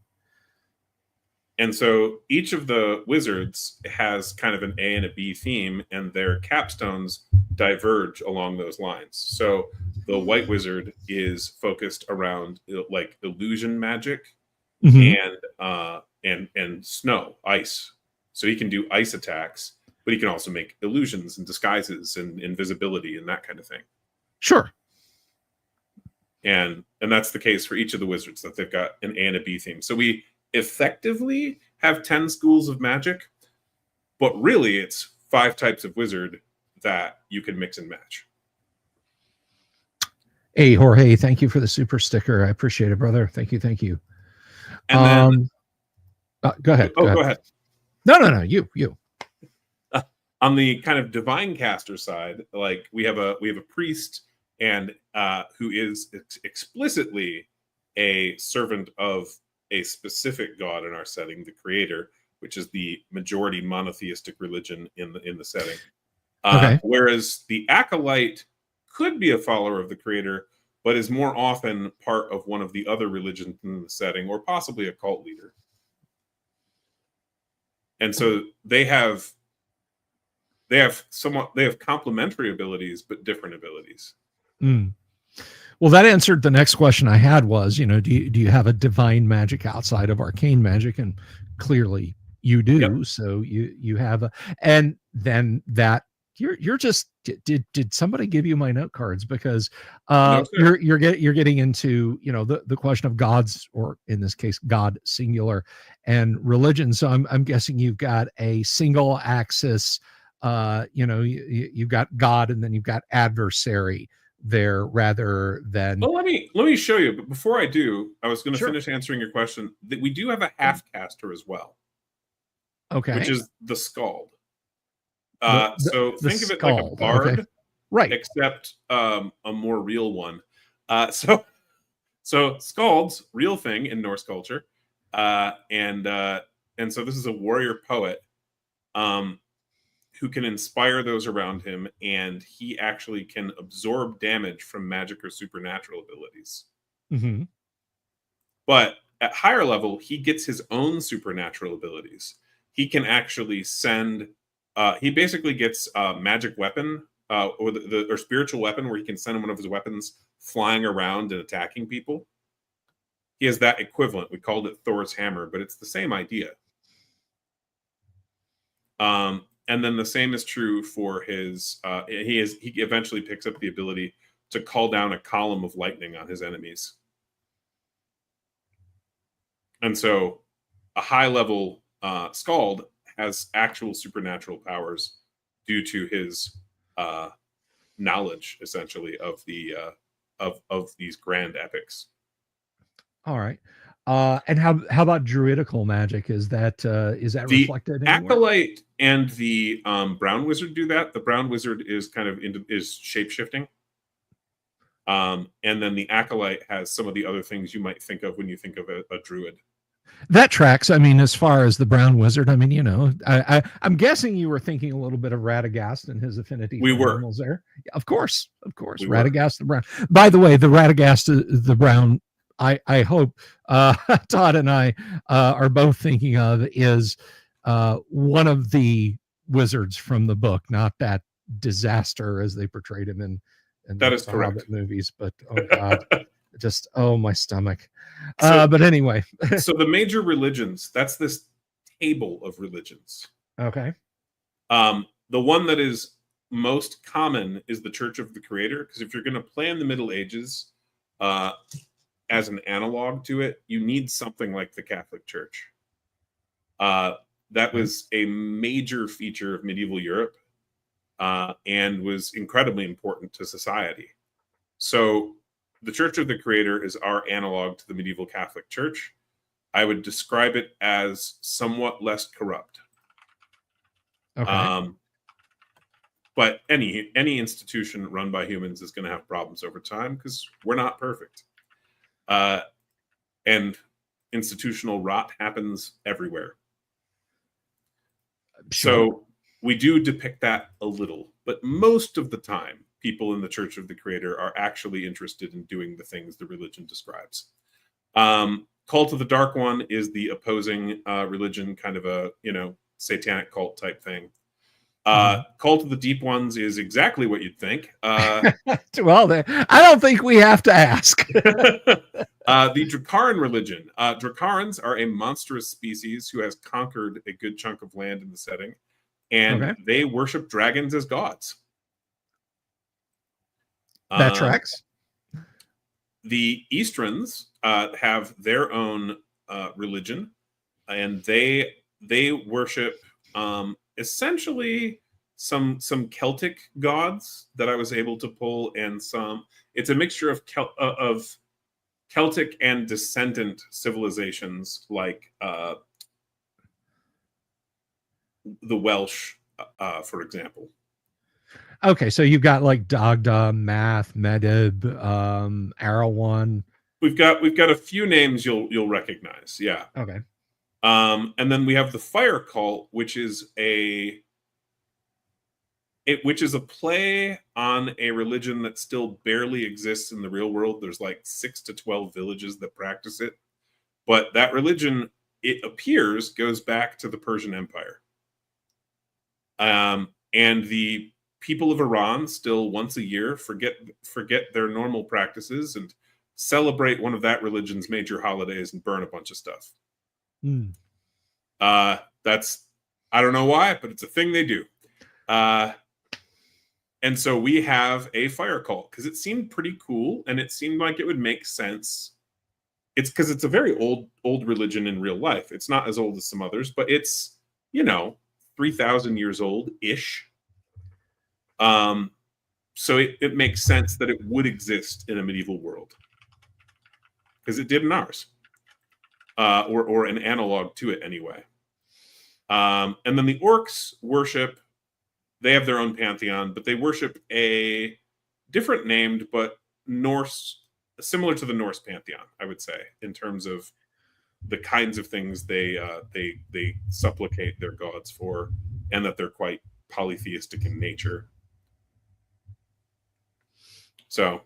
And so each of the wizards has kind of an A and a B theme, and their capstones diverge along those lines. So the white wizard is focused around like illusion magic, mm-hmm. and snow, ice. So he can do ice attacks, but he can also make illusions and disguises and invisibility and that kind of thing.
Sure.
And that's the case for each of the wizards, that they've got an A and a B theme. So we effectively have 10 schools of magic, but really it's 5 types of wizard that you can mix and match.
Hey, Jorge, thank you for the super sticker. I appreciate it, brother. Thank you. Thank you.
And then
go ahead.
Go ahead.
No, you.
On the kind of divine caster side, like we have a priest, and who is explicitly a servant of a specific god in our setting, the creator, which is the majority monotheistic religion in the setting. Whereas the acolyte could be a follower of the creator, but is more often part of one of the other religions in the setting, or possibly a cult leader. And so they have complementary abilities, but different abilities.
Mm. Well, that answered the next question I had was, do you have a divine magic outside of arcane magic? And clearly you do. Yep. So you have and then that you're just, did somebody give you my note cards? Because
no,
you're getting into, the question of gods, or in this case, God singular, and religion. So I'm guessing you've got a single axis, you've got God, and then you've got adversary there, rather than.
Well, let me show you. But before I do, I was going to finish answering your question. That we do have a half caster as well.
Okay.
Which is the Skald. So think of it like a bard,
okay. Right?
Except a more real one. So Skalds, real thing in Norse culture, and so this is a warrior poet, who can inspire those around him, and he actually can absorb damage from magic or supernatural abilities.
Mm-hmm.
But at higher level, he gets his own supernatural abilities. He can actually send. He basically gets a magic weapon, or spiritual weapon, where he can send one of his weapons flying around and attacking people. He has that equivalent. We called it Thor's hammer, but it's the same idea. And then the same is true for his. He eventually picks up the ability to call down a column of lightning on his enemies. And so, a high-level Skald has actual supernatural powers due to his knowledge, essentially, of the of these grand epics.
All right. And how about druidical magic? Is that reflected
The
anywhere?
acolyte and the brown wizard do that. The brown wizard is kind of is shape-shifting. And then the acolyte has some of the other things you might think of when you think of a druid.
That tracks. I mean, as far as the brown wizard, I mean, you know, I'm guessing you were thinking a little bit of Radagast and his affinity
We
for
were.
animals there. Yeah, of course,
We were.
Radagast the brown. By the way, the Radagast the brown, I hope Todd and I are both thinking of is one of the wizards from the book, not that disaster as they portrayed him in
That is
the
correct.
Hobbit movies. But oh god, just my stomach.
So,
But anyway.
so the major religions, that's this table of religions.
Okay.
The one that is most common is the Church of the Creator, because if you're going to play in the Middle Ages as an analog to it, you need something like the Catholic Church. That was a major feature of medieval Europe and was incredibly important to society. So the Church of the Creator is our analog to the medieval Catholic Church. I would describe it as somewhat less corrupt.
Okay.
But any institution run by humans is going to have problems over time because we're not perfect. And institutional rot happens everywhere.
Sure.
So we do depict that a little, but most of the time, people in the Church of the Creator are actually interested in doing the things the religion describes. Cult of the Dark One is the opposing religion, kind of a, satanic cult type thing. Cult of the Deep Ones is exactly what you'd think.
Well, I don't think we have to ask.
The Dracaran religion. Dracarans are a monstrous species who has conquered a good chunk of land in the setting, and they worship dragons as gods.
That tracks.
The Easterns have their own religion, and they worship essentially some Celtic gods that I was able to pull, and it's a mixture of Celtic and descendant civilizations like the Welsh, for example.
Okay, so you've got like Dagda, Math, Medib, Arawan.
We've got a few names you'll recognize, yeah.
Okay.
And then we have the Fire Cult, which is a play on a religion that still barely exists in the real world. There's like 6 to 12 villages that practice it, but that religion, it appears, goes back to the Persian Empire. And the people of Iran still once a year forget their normal practices and celebrate one of that religion's major holidays and burn a bunch of stuff. That's, I don't know why, but it's a thing they do. And so we have a fire cult because it seemed pretty cool and it seemed like it would make sense. It's because it's a very old religion in real life. It's not as old as some others, but it's 3,000 years old ish. So it makes sense that it would exist in a medieval world because it did in ours, or an analog to it anyway. And then the orcs worship. They have their own pantheon, but they worship a different named but Norse, similar to the Norse pantheon, I would say, in terms of the kinds of things they supplicate their gods for, and that they're quite polytheistic in nature. So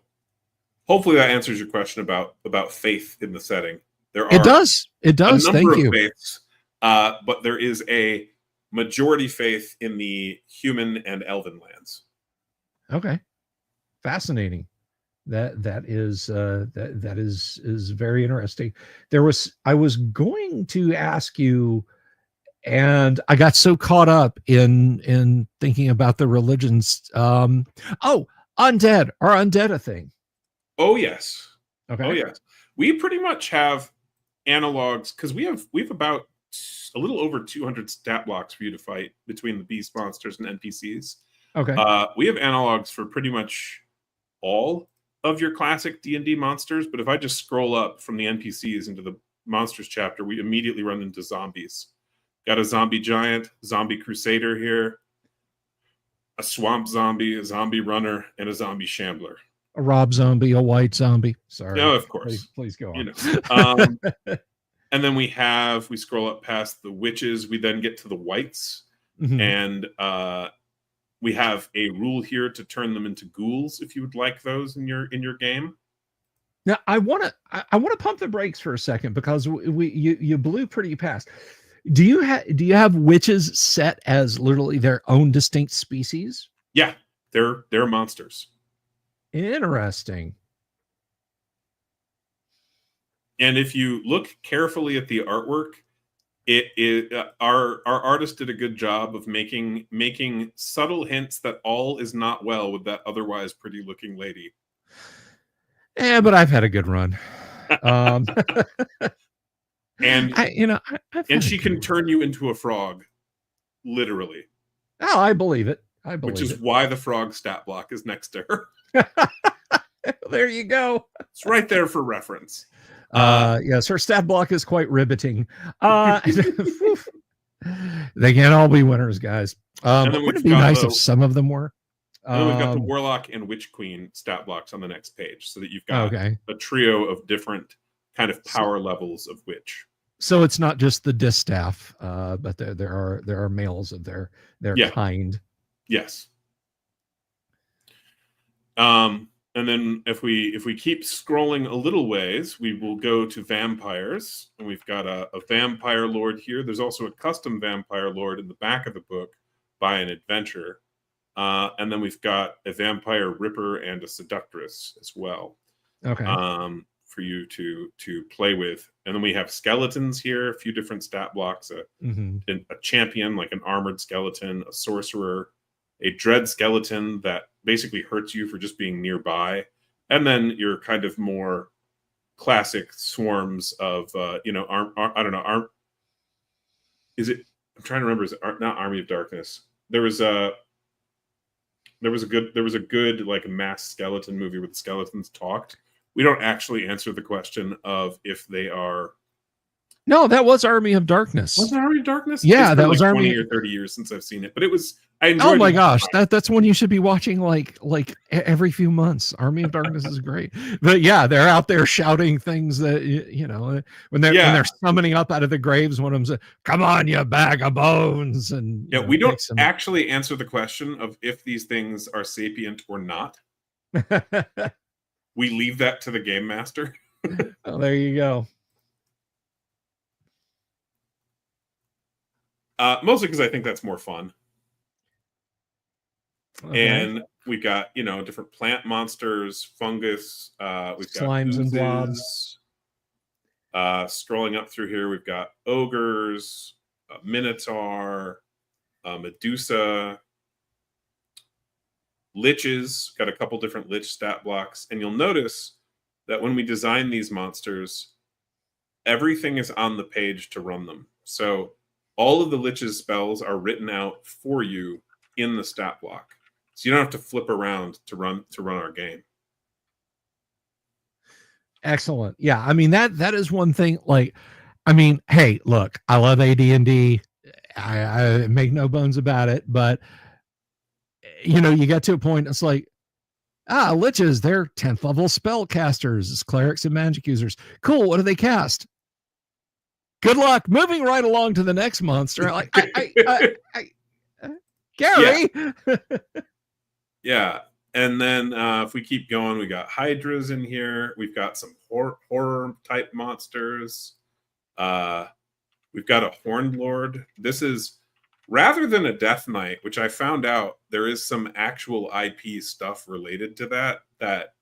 hopefully that answers your question about faith in the setting.
It does. A number
of faiths, but there is a majority faith in the human and elven lands.
Okay, fascinating. That is very interesting. I was going to ask you, and I got so caught up in thinking about the religions. Undead. Are undead a thing?
Oh yes.
Okay.
Oh yes. We pretty much have analogs because we have about a little over 200 stat blocks for you to fight between the beast monsters and NPCs.
Okay.
We have analogs for pretty much all of your classic D&D monsters, but if I just scroll up from the NPCs into the monsters chapter, we immediately run into zombies. Got a zombie giant, zombie crusader here, a swamp zombie, a zombie runner, and a zombie shambler.
A Rob zombie, a white zombie. Sorry.
No, of course.
Please go on.
And then we scroll up past the witches. We then get to the wights, and we have a rule here to turn them into ghouls if you would like those in your game.
Now I want to pump the brakes for a second, because you blew pretty past. Do you have witches set as literally their own distinct species?
Yeah, they're monsters.
Interesting.
And if you look carefully at the artwork, it is our artist did a good job of making subtle hints that all is not well with that otherwise pretty looking lady.
Yeah, but I've had a good run.
And
and
she can turn you into a frog, literally.
Oh, I believe it.
Which is why the frog stat block is next to her.
There you go.
It's right there for reference.
Yes, her stat block is quite riveting. They can't all be winners, guys. Wouldn't it be nice if some of them were?
And then we've got the Warlock and Witch Queen stat blocks on the next page, so that you've got a trio of different kind of power levels of witch.
So it's not just the distaff, but there are males of their kind.
Yes. And then if we keep scrolling a little ways, we will go to vampires, and we've got a vampire lord here. There's also a custom vampire lord in the back of the book by an adventurer. And then we've got a vampire ripper and a seductress as well.
Okay.
For you to play with. And then we have skeletons here, a few different stat blocks, a champion, like an armored skeleton, a sorcerer, a dread skeleton that basically hurts you for just being nearby, and then your kind of more classic swarms of I'm trying to remember, is it not Army of Darkness? There was a good like mass skeleton movie where the skeletons talked. We don't actually answer the question of if they are.
No, that was Army of Darkness.
Was it Army of Darkness?
Yeah, that was
like
Army.
20 or 30 years since I've seen it, but it was. I enjoyed
oh my gosh, that's one you should be watching like every few months. Army of Darkness is great. But yeah, they're out there shouting things that when they're summoning up out of the graves. One of them says, "Come on, you bag of bones!" And
we don't actually answer the question of if these things are sapient or not. We leave that to the game master.
Oh, there you go.
Mostly because I think that's more fun. Okay. And we've got, different plant monsters, fungus. We've got
slimes and blobs.
Scrolling up through here, we've got ogres, minotaur, Medusa, liches. Got a couple different lich stat blocks. And you'll notice that when we design these monsters, everything is on the page to run them. So all of the lich's spells are written out for you in the stat block. So you don't have to flip around to run our game.
Excellent. Yeah, I mean that is one thing. Like, I mean, hey, look, I love AD&D. I make no bones about it, but you get to a point. It's like, liches, they're 10th level spellcasters, clerics and magic users. Cool. What do they cast? Good luck. Moving right along to the next monster. Like, Gary.
Yeah. And then if we keep going, we got hydras in here. We've got some horror type monsters. We've got a horned lord. This is rather than a death knight, which I found out there is some actual IP stuff related to that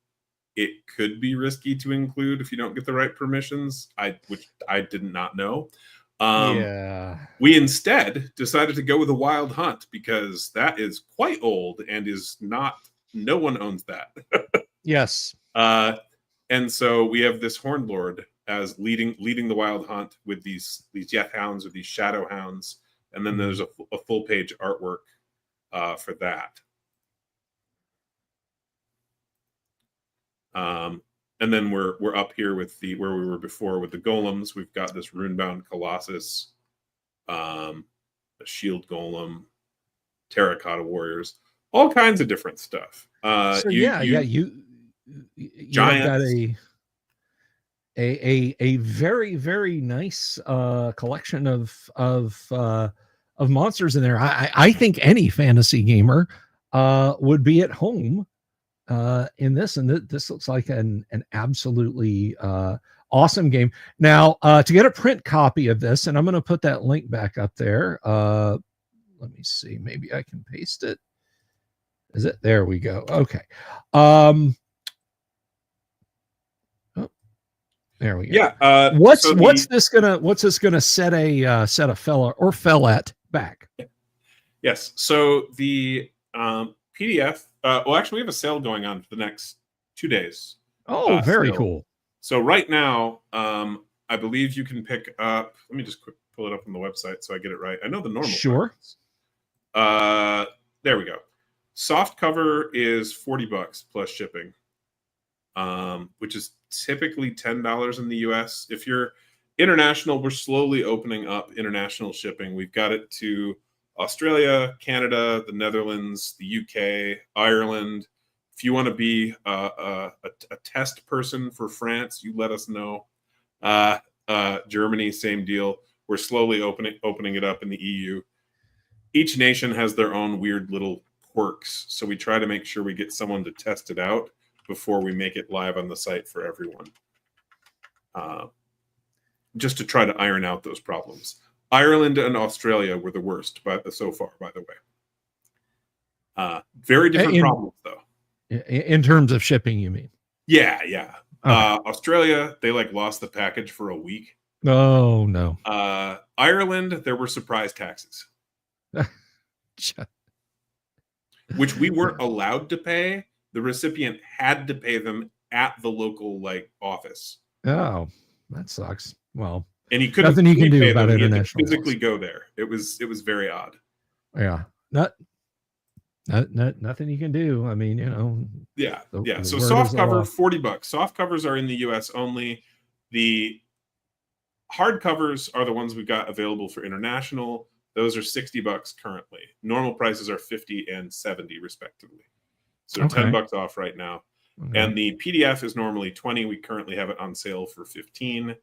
it could be risky to include if you don't get the right permissions. Which I did not know. We instead decided to go with a wild hunt because that is quite old and is not. No one owns that.
Yes.
And so we have this horned lord as leading the wild hunt with these Yeth hounds or these shadow hounds, and then there's a full page artwork for that. And then we're up here with where we were before with the golems. We've got this runebound colossus, a shield golem, terracotta warriors, all kinds of different stuff.
You giants. a very, very nice collection of monsters in there. I think any fantasy gamer would be at home in this, and this looks like an absolutely awesome game. Now, to get a print copy of this, and I'm going to put that link back up there. Let me see, maybe I can paste it. Is it? There we go. Okay. There we go.
Yeah.
What's this gonna set a fella or fellette back?
Yes. So the PDF. Well, actually, we have a sale going on for the next 2 days.
Oh, very cool.
So right now, I believe you can pick up. Let me just pull it up on the website so I get it right. I know the normal.
Sure.
There we go. Soft cover is $40 plus shipping, which is typically $10 in the US. If you're international, we're slowly opening up international shipping. We've got it to Australia, Canada, the Netherlands, the UK, Ireland. If you want to be a test person for France, you let us know. Germany, same deal. We're slowly opening it up in the EU. Each nation has their own weird little quirks, so we try to make sure we get someone to test it out before we make it live on the site for everyone. Just to try to iron out those problems. Ireland and Australia were the worst so far, by the way. Very different problems, though.
In terms of shipping, you mean?
Yeah.
Okay.
Australia, they lost the package for a week.
Oh, no.
Ireland, there were surprise taxes. Which we weren't allowed to pay. The recipient had to pay them at the local office.
Oh, that sucks. Well,
and he couldn't.
Nothing you can do about
them.
international.
He had to physically go there. It was very odd.
Yeah, nothing you can do. I mean,
Yeah. So soft cover, $40. Soft covers are in the US only. The hard covers are the ones we've got available for international. Those are $60 currently. Normal prices are $50 and $70 respectively. So $10 off right now. Okay. And the PDF is normally $20. We currently have it on sale for $15.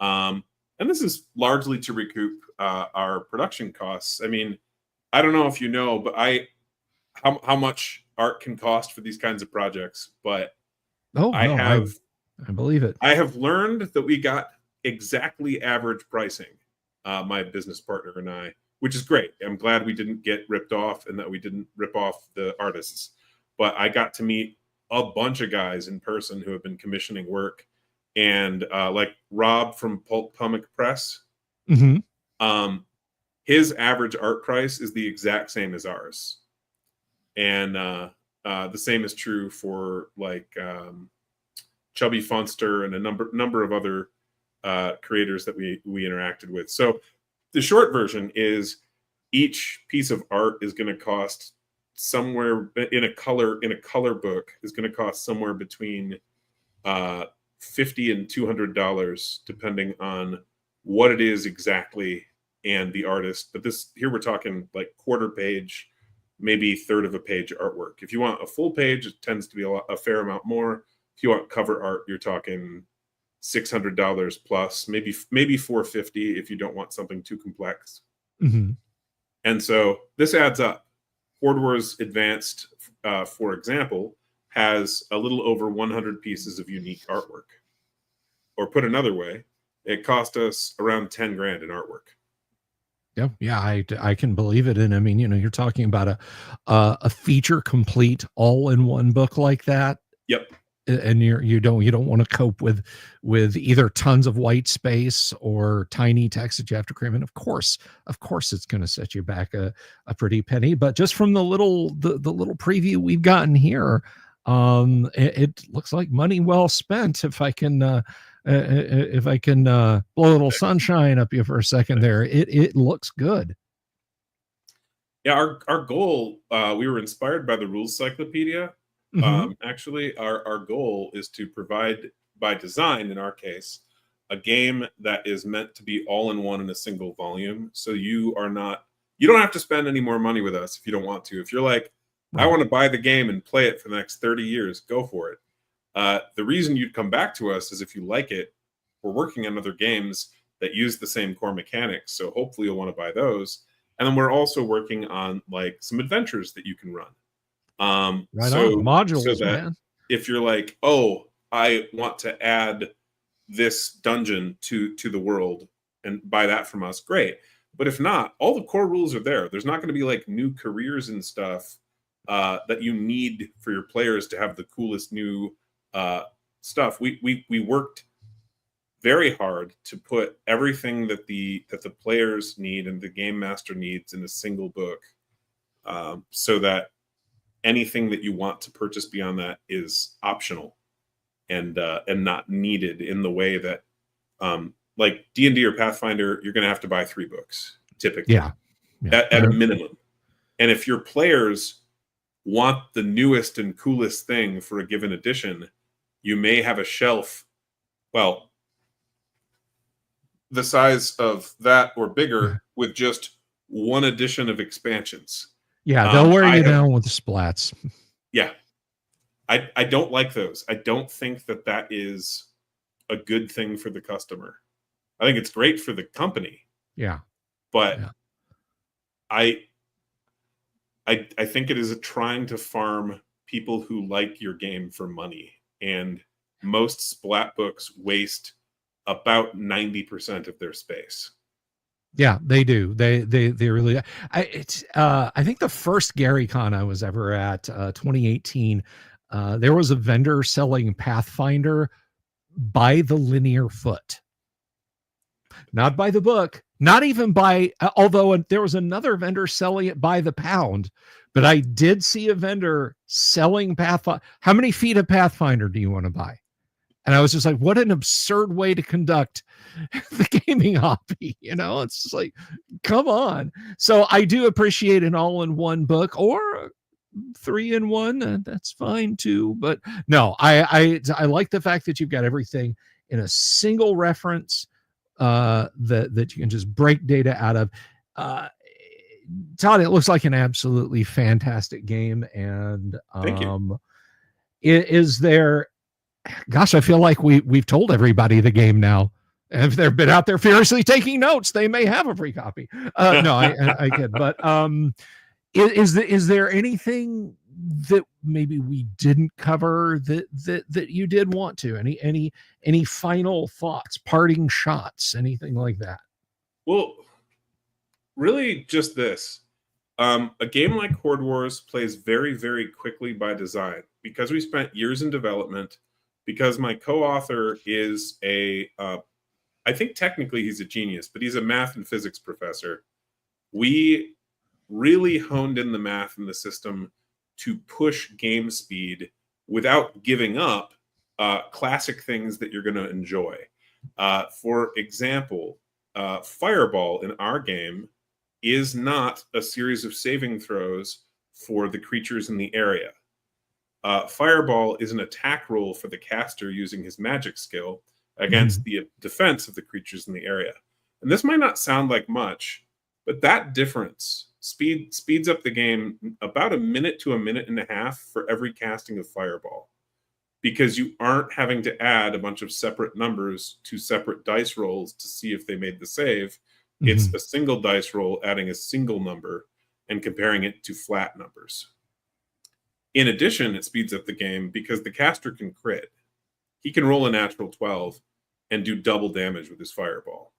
And this is largely to recoup our production costs. I mean, I don't know if you know, but how much art can cost for these kinds of projects, but I
believe it.
I have learned that we got exactly average pricing, my business partner and I, which is great. I'm glad we didn't get ripped off and that we didn't rip off the artists. But I got to meet a bunch of guys in person who have been commissioning work, and like Rob from Pulp Comic Press.
Mm-hmm.
His average art price is the exact same as ours, and the same is true for Chubby Funster and a number of other creators that we interacted with. So the short version is each piece of art is going to cost somewhere in a color book is going to cost somewhere between $50 and $200 depending on what it is exactly and the artist. But here we're talking quarter page, maybe third of a page artwork. If you want a full page, it tends to be a fair amount more. If you want cover art, you're talking $600 plus, maybe $450 if you don't want something too complex.
Mm-hmm.
And so this adds up. Horde Wars Advanced, for example, has a little over 100 pieces of unique artwork. Or put another way, it cost us around 10 grand in artwork.
Yeah, I can believe it. And I mean, you're talking about a feature complete all-in-one book like that.
Yep.
And you don't want to cope with either tons of white space or tiny text that you have to cram in. Of course it's going to set you back a pretty penny. But just from the little preview we've gotten here, it looks like money well spent. If I can blow a little sunshine up you for a second there, it looks good.
Yeah, our goal, we were inspired by the Rules Cyclopedia. Mm-hmm. Actually, our goal is to provide, by design in our case, a game that is meant to be all in one in a single volume. So you don't have to spend any more money with us if you don't want to. If you're like, I want to buy the game and play it for the next 30 years, go for it. The reason you'd come back to us is if you like it, we're working on other games that use the same core mechanics. So hopefully you'll want to buy those. And then we're also working on like some adventures that you can run.
Right on. Modules,
so that
man.
if you're like, oh, I want to add this dungeon to the world and buy that from us, great. But if not, all the core rules are there. There's not going to be like new careers and stuff that you need for your players to have the coolest new stuff. We worked very hard to put everything that the players need and the game master needs in a single book, so that anything that you want to purchase beyond that is optional and not needed in the way that like D&D or Pathfinder, you're going to have to buy 3 books typically, at a minimum. And if your players want the newest and coolest thing for a given edition, you may have a shelf, well, the size of that or bigger with just one edition of expansions.
Yeah, they'll wear you down with the splats.
Yeah. I don't like those. I don't think that that is a good thing for the customer. I think it's great for the company.
Yeah.
But I think it is trying to farm people who like your game for money. And most splat books waste about 90% of their space.
Yeah, they do. They really. I think the first GaryCon I was ever at, 2018, there was a vendor selling Pathfinder by the linear foot, not by the book, not even by. Although there was another vendor selling it by the pound, but I did see a vendor selling Pathfinder. How many feet of Pathfinder do you want to buy? And I was just like, what an absurd way to conduct the gaming hobby. You know, it's just like, come on. So I do appreciate an all-in-one book or 3-in-1. That's fine too. But no, I like the fact that you've got everything in a single reference that you can just break data out of. Todd, it looks like an absolutely fantastic game. And
Thank you.
Is there, gosh, I feel like we've told everybody the game now. And if they've been out there furiously taking notes, they may have a free copy. No, I kid. But is there anything that maybe we didn't cover that you did want to? Any final thoughts, parting shots, anything like that?
Well, really just this. A game like Horde Wars plays very, very quickly by design. Because we spent years in development, because my co-author is I think technically he's a genius, but he's a math and physics professor. We really honed in the math and the system to push game speed without giving up classic things that you're going to enjoy. For example, Fireball in our game is not a series of saving throws for the creatures in the area. Fireball is an attack roll for the caster using his magic skill against the defense of the creatures in the area. And this might not sound like much, but that difference speeds up the game about a minute to a minute and a half for every casting of Fireball, because you aren't having to add a bunch of separate numbers to separate dice rolls to see if they made the save. It's a single dice roll adding a single number and comparing it to flat numbers. In addition, it speeds up the game because the caster can crit. He can roll a natural 12 and do double damage with his Fireball.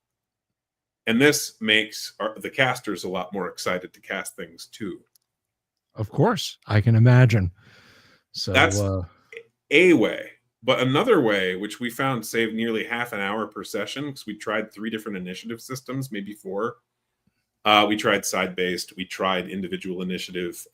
And this makes the casters a lot more excited to cast things too.
Of course, I can imagine. So
that's a way. But another way, which we found saved nearly half an hour per session, because we tried 3 different initiative systems, maybe 4. We tried side-based. We tried individual initiative.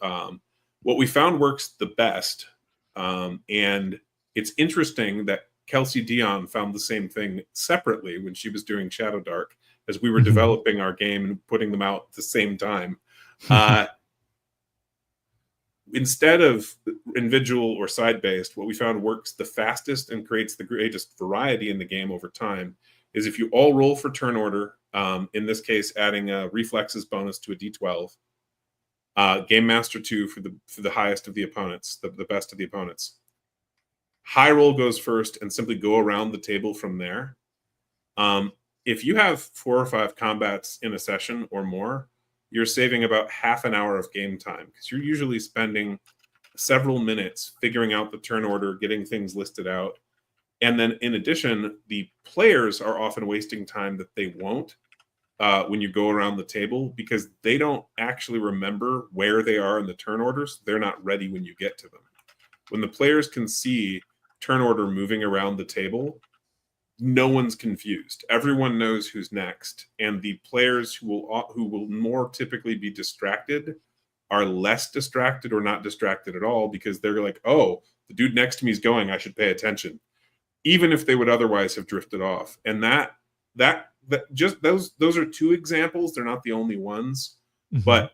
What we found works the best, and it's interesting that Kelsey Dion found the same thing separately when she was doing Shadow Dark, as we were developing our game and putting them out at the same time. Instead of individual or side-based, what we found works the fastest and creates the greatest variety in the game over time is if you all roll for turn order, in this case, adding a reflexes bonus to a D12, Game Master 2 for the highest of the opponents, the best of the opponents. High roll goes first and simply go around the table from there. If you have 4 or 5 combats in a session or more, you're saving about half an hour of game time, because you're usually spending several minutes figuring out the turn order, getting things listed out. And then in addition, the players are often wasting time that they won't when you go around the table, because they don't actually remember where they are in the turn orders. They're not ready when you get to them. When the players can see turn order moving around the table, no one's confused. Everyone knows who's next, and the players who will more typically be distracted are less distracted or not distracted at all, because they're like, oh, the dude next to me is going, I should pay attention, even if they would otherwise have drifted off. And that just those are 2 examples. They're not the only ones, but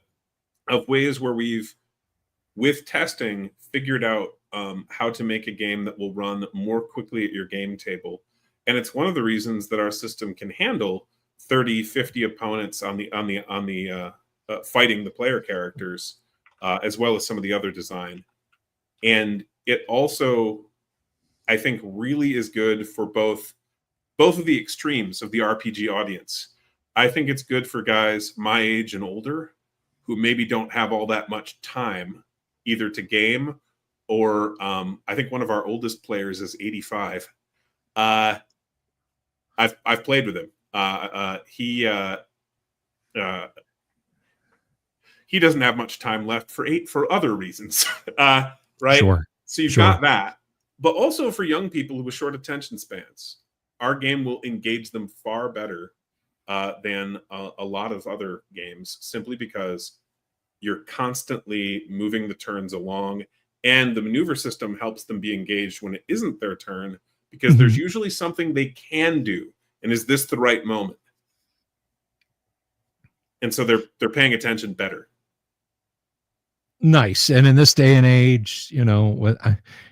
of ways where we've, with testing, figured out how to make a game that will run more quickly at your game table. And it's one of the reasons that our system can handle 30, 50 opponents on the fighting the player characters, as well as some of the other design. And it also, I think, really is good for both of the extremes of the RPG audience. I think it's good for guys my age and older who maybe don't have all that much time either to game, or I think one of our oldest players is 85. I've played with him. He doesn't have much time left for other reasons, right?
Sure.
So you've got that, but also for young people with short attention spans, our game will engage them far better than a lot of other games, simply because you're constantly moving the turns along, and the maneuver system helps them be engaged when it isn't their turn, because there's usually something they can do, and is this the right moment? And so they're paying attention better.
Nice. And in this day and age, you know,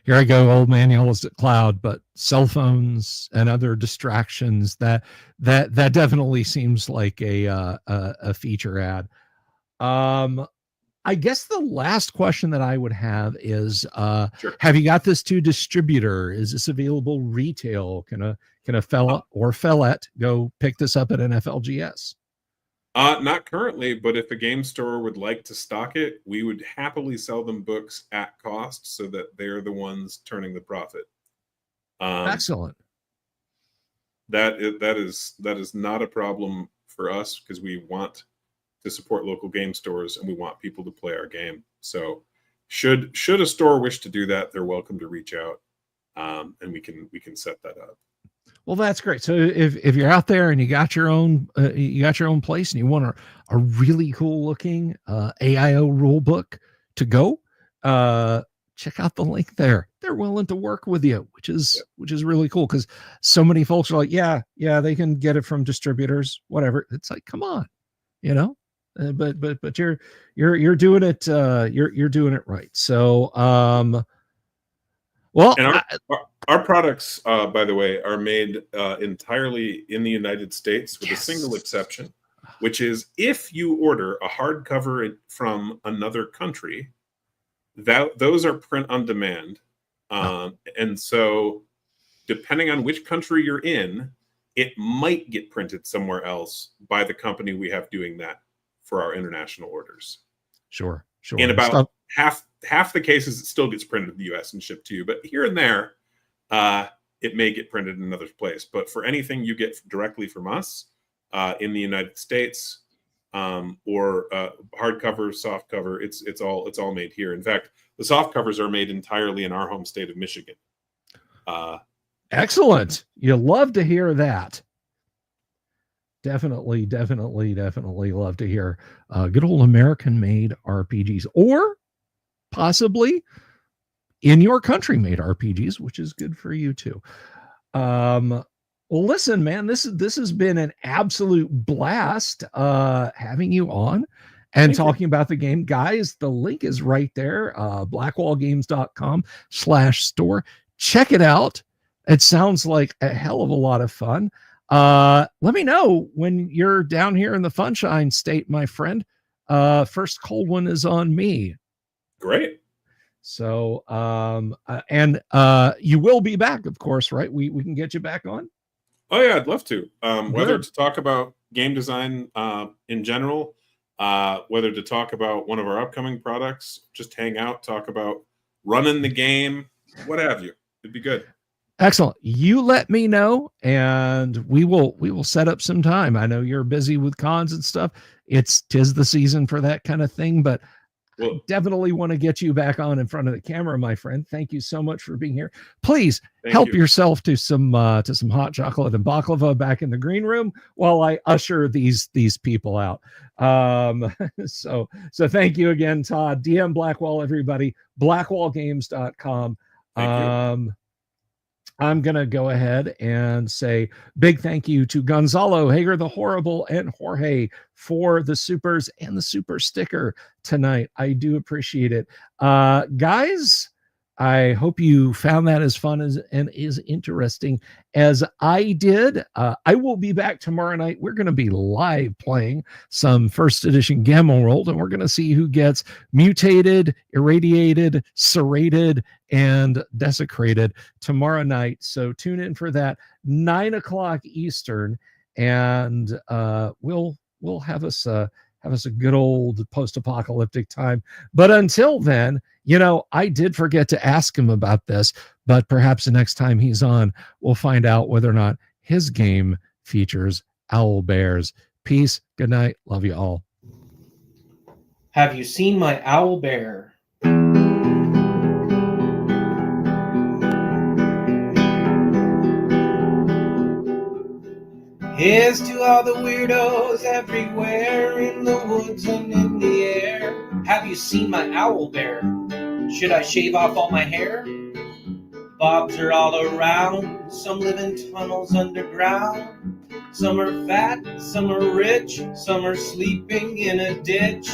here I go, old man yells at cloud, but cell phones and other distractions, that definitely seems like a feature ad. I guess the last question that I would have is,
Sure.
Have you got this to distributor? Is this available retail? Can a fella or fellette go pick this up at an FLGS?
Not currently, but if a game store would like to stock it, we would happily sell them books at cost, so that they're the ones turning the profit.
Excellent.
That is not a problem for us, because we want to support local game stores and we want people to play our game. So should a store wish to do that, they're welcome to reach out, and we can set that up.
Well, that's great. So if you're out there and you got your own place, and you want a really cool looking AIO rule book to go, check out the link there. They're willing to work with you, which is really cool, because so many folks are like, yeah, they can get it from distributors, whatever. It's like, come on, you know. But you're doing it. You're doing it right. So well,
and our products, by the way, are made entirely in the United States, with a single exception, which is if you order a hardcover from another country, those are print on demand. And so depending on which country you're in, it might get printed somewhere else by the company we have doing that for our international orders.
Sure.
In about half the cases, it still gets printed in the US and shipped to you, but here and there, it may get printed in another place. But for anything you get directly from us in the United States, or hardcover, softcover, it's all made here. In fact, the soft covers are made entirely in our home state of Michigan.
Excellent. You love to hear that. Definitely love to hear good old American-made RPGs, or possibly in your country made RPGs, which is good for you too. Well, listen, man, this has been an absolute blast having you on and talking about the game. Guys, the link is right there, blackwallgames.com/store. Check it out. It sounds like a hell of a lot of fun. Let me know when you're down here in the Sunshine State, my friend. First cold one is on me.
Great.
So, and you will be back, of course, right? We can get you back on.
Oh yeah, I'd love to. Whether
Good.
to talk about game design in general, whether to talk about one of our upcoming products, just hang out, talk about running the game, what have you. It'd be good.
Excellent. You let me know, and we will set up some time. I know you're busy with cons and stuff. Tis the season for that kind of thing, but I
Well,
definitely want to get you back on in front of the camera, my friend. Thank you so much for being here. Please
thank
help
you.
yourself to some hot chocolate and baklava back in the green room while I usher these people out. So thank you again, Todd. DM Blackwall, everybody. Blackwallgames.com.
Thank you.
I'm going to go ahead and say big thank you to Gonzalo, Hager the Horrible, and Jorge for the supers and the super sticker tonight. I do appreciate it. Guys, I hope you found that as fun and as interesting as I did. I will be back tomorrow night. We're going to be live playing some first edition Gamma World, and we're going to see who gets mutated, irradiated, serrated, and desecrated tomorrow night. So tune in for that, 9 o'clock Eastern, and we'll have us a good old post-apocalyptic time. But until then, I did forget to ask him about this, but perhaps the next time he's on, we'll find out whether or not his game features owl bears. Peace. Good night. Love you all.
Have you seen my owl bear? Here's to all the weirdos everywhere in the woods and in the air. Have you seen my owl bear? Should I shave off all my hair? Bobs are all around. Some live in tunnels underground. Some are fat, some are rich, some are sleeping in a ditch.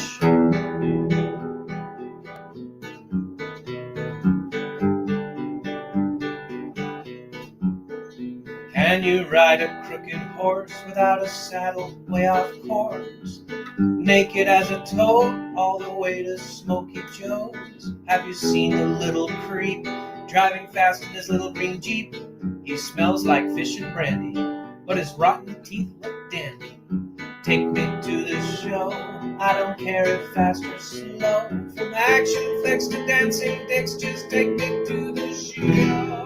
Can you ride a crooked horse without a saddle, way off course? Naked as a toad, all the way to Smoky Joe's. Have you seen the little creep driving fast in his little green Jeep? He smells like fish and brandy, but his rotten teeth look dandy. Take me to the show, I don't care if fast or slow. From action flicks to dancing dicks, just take me to the show.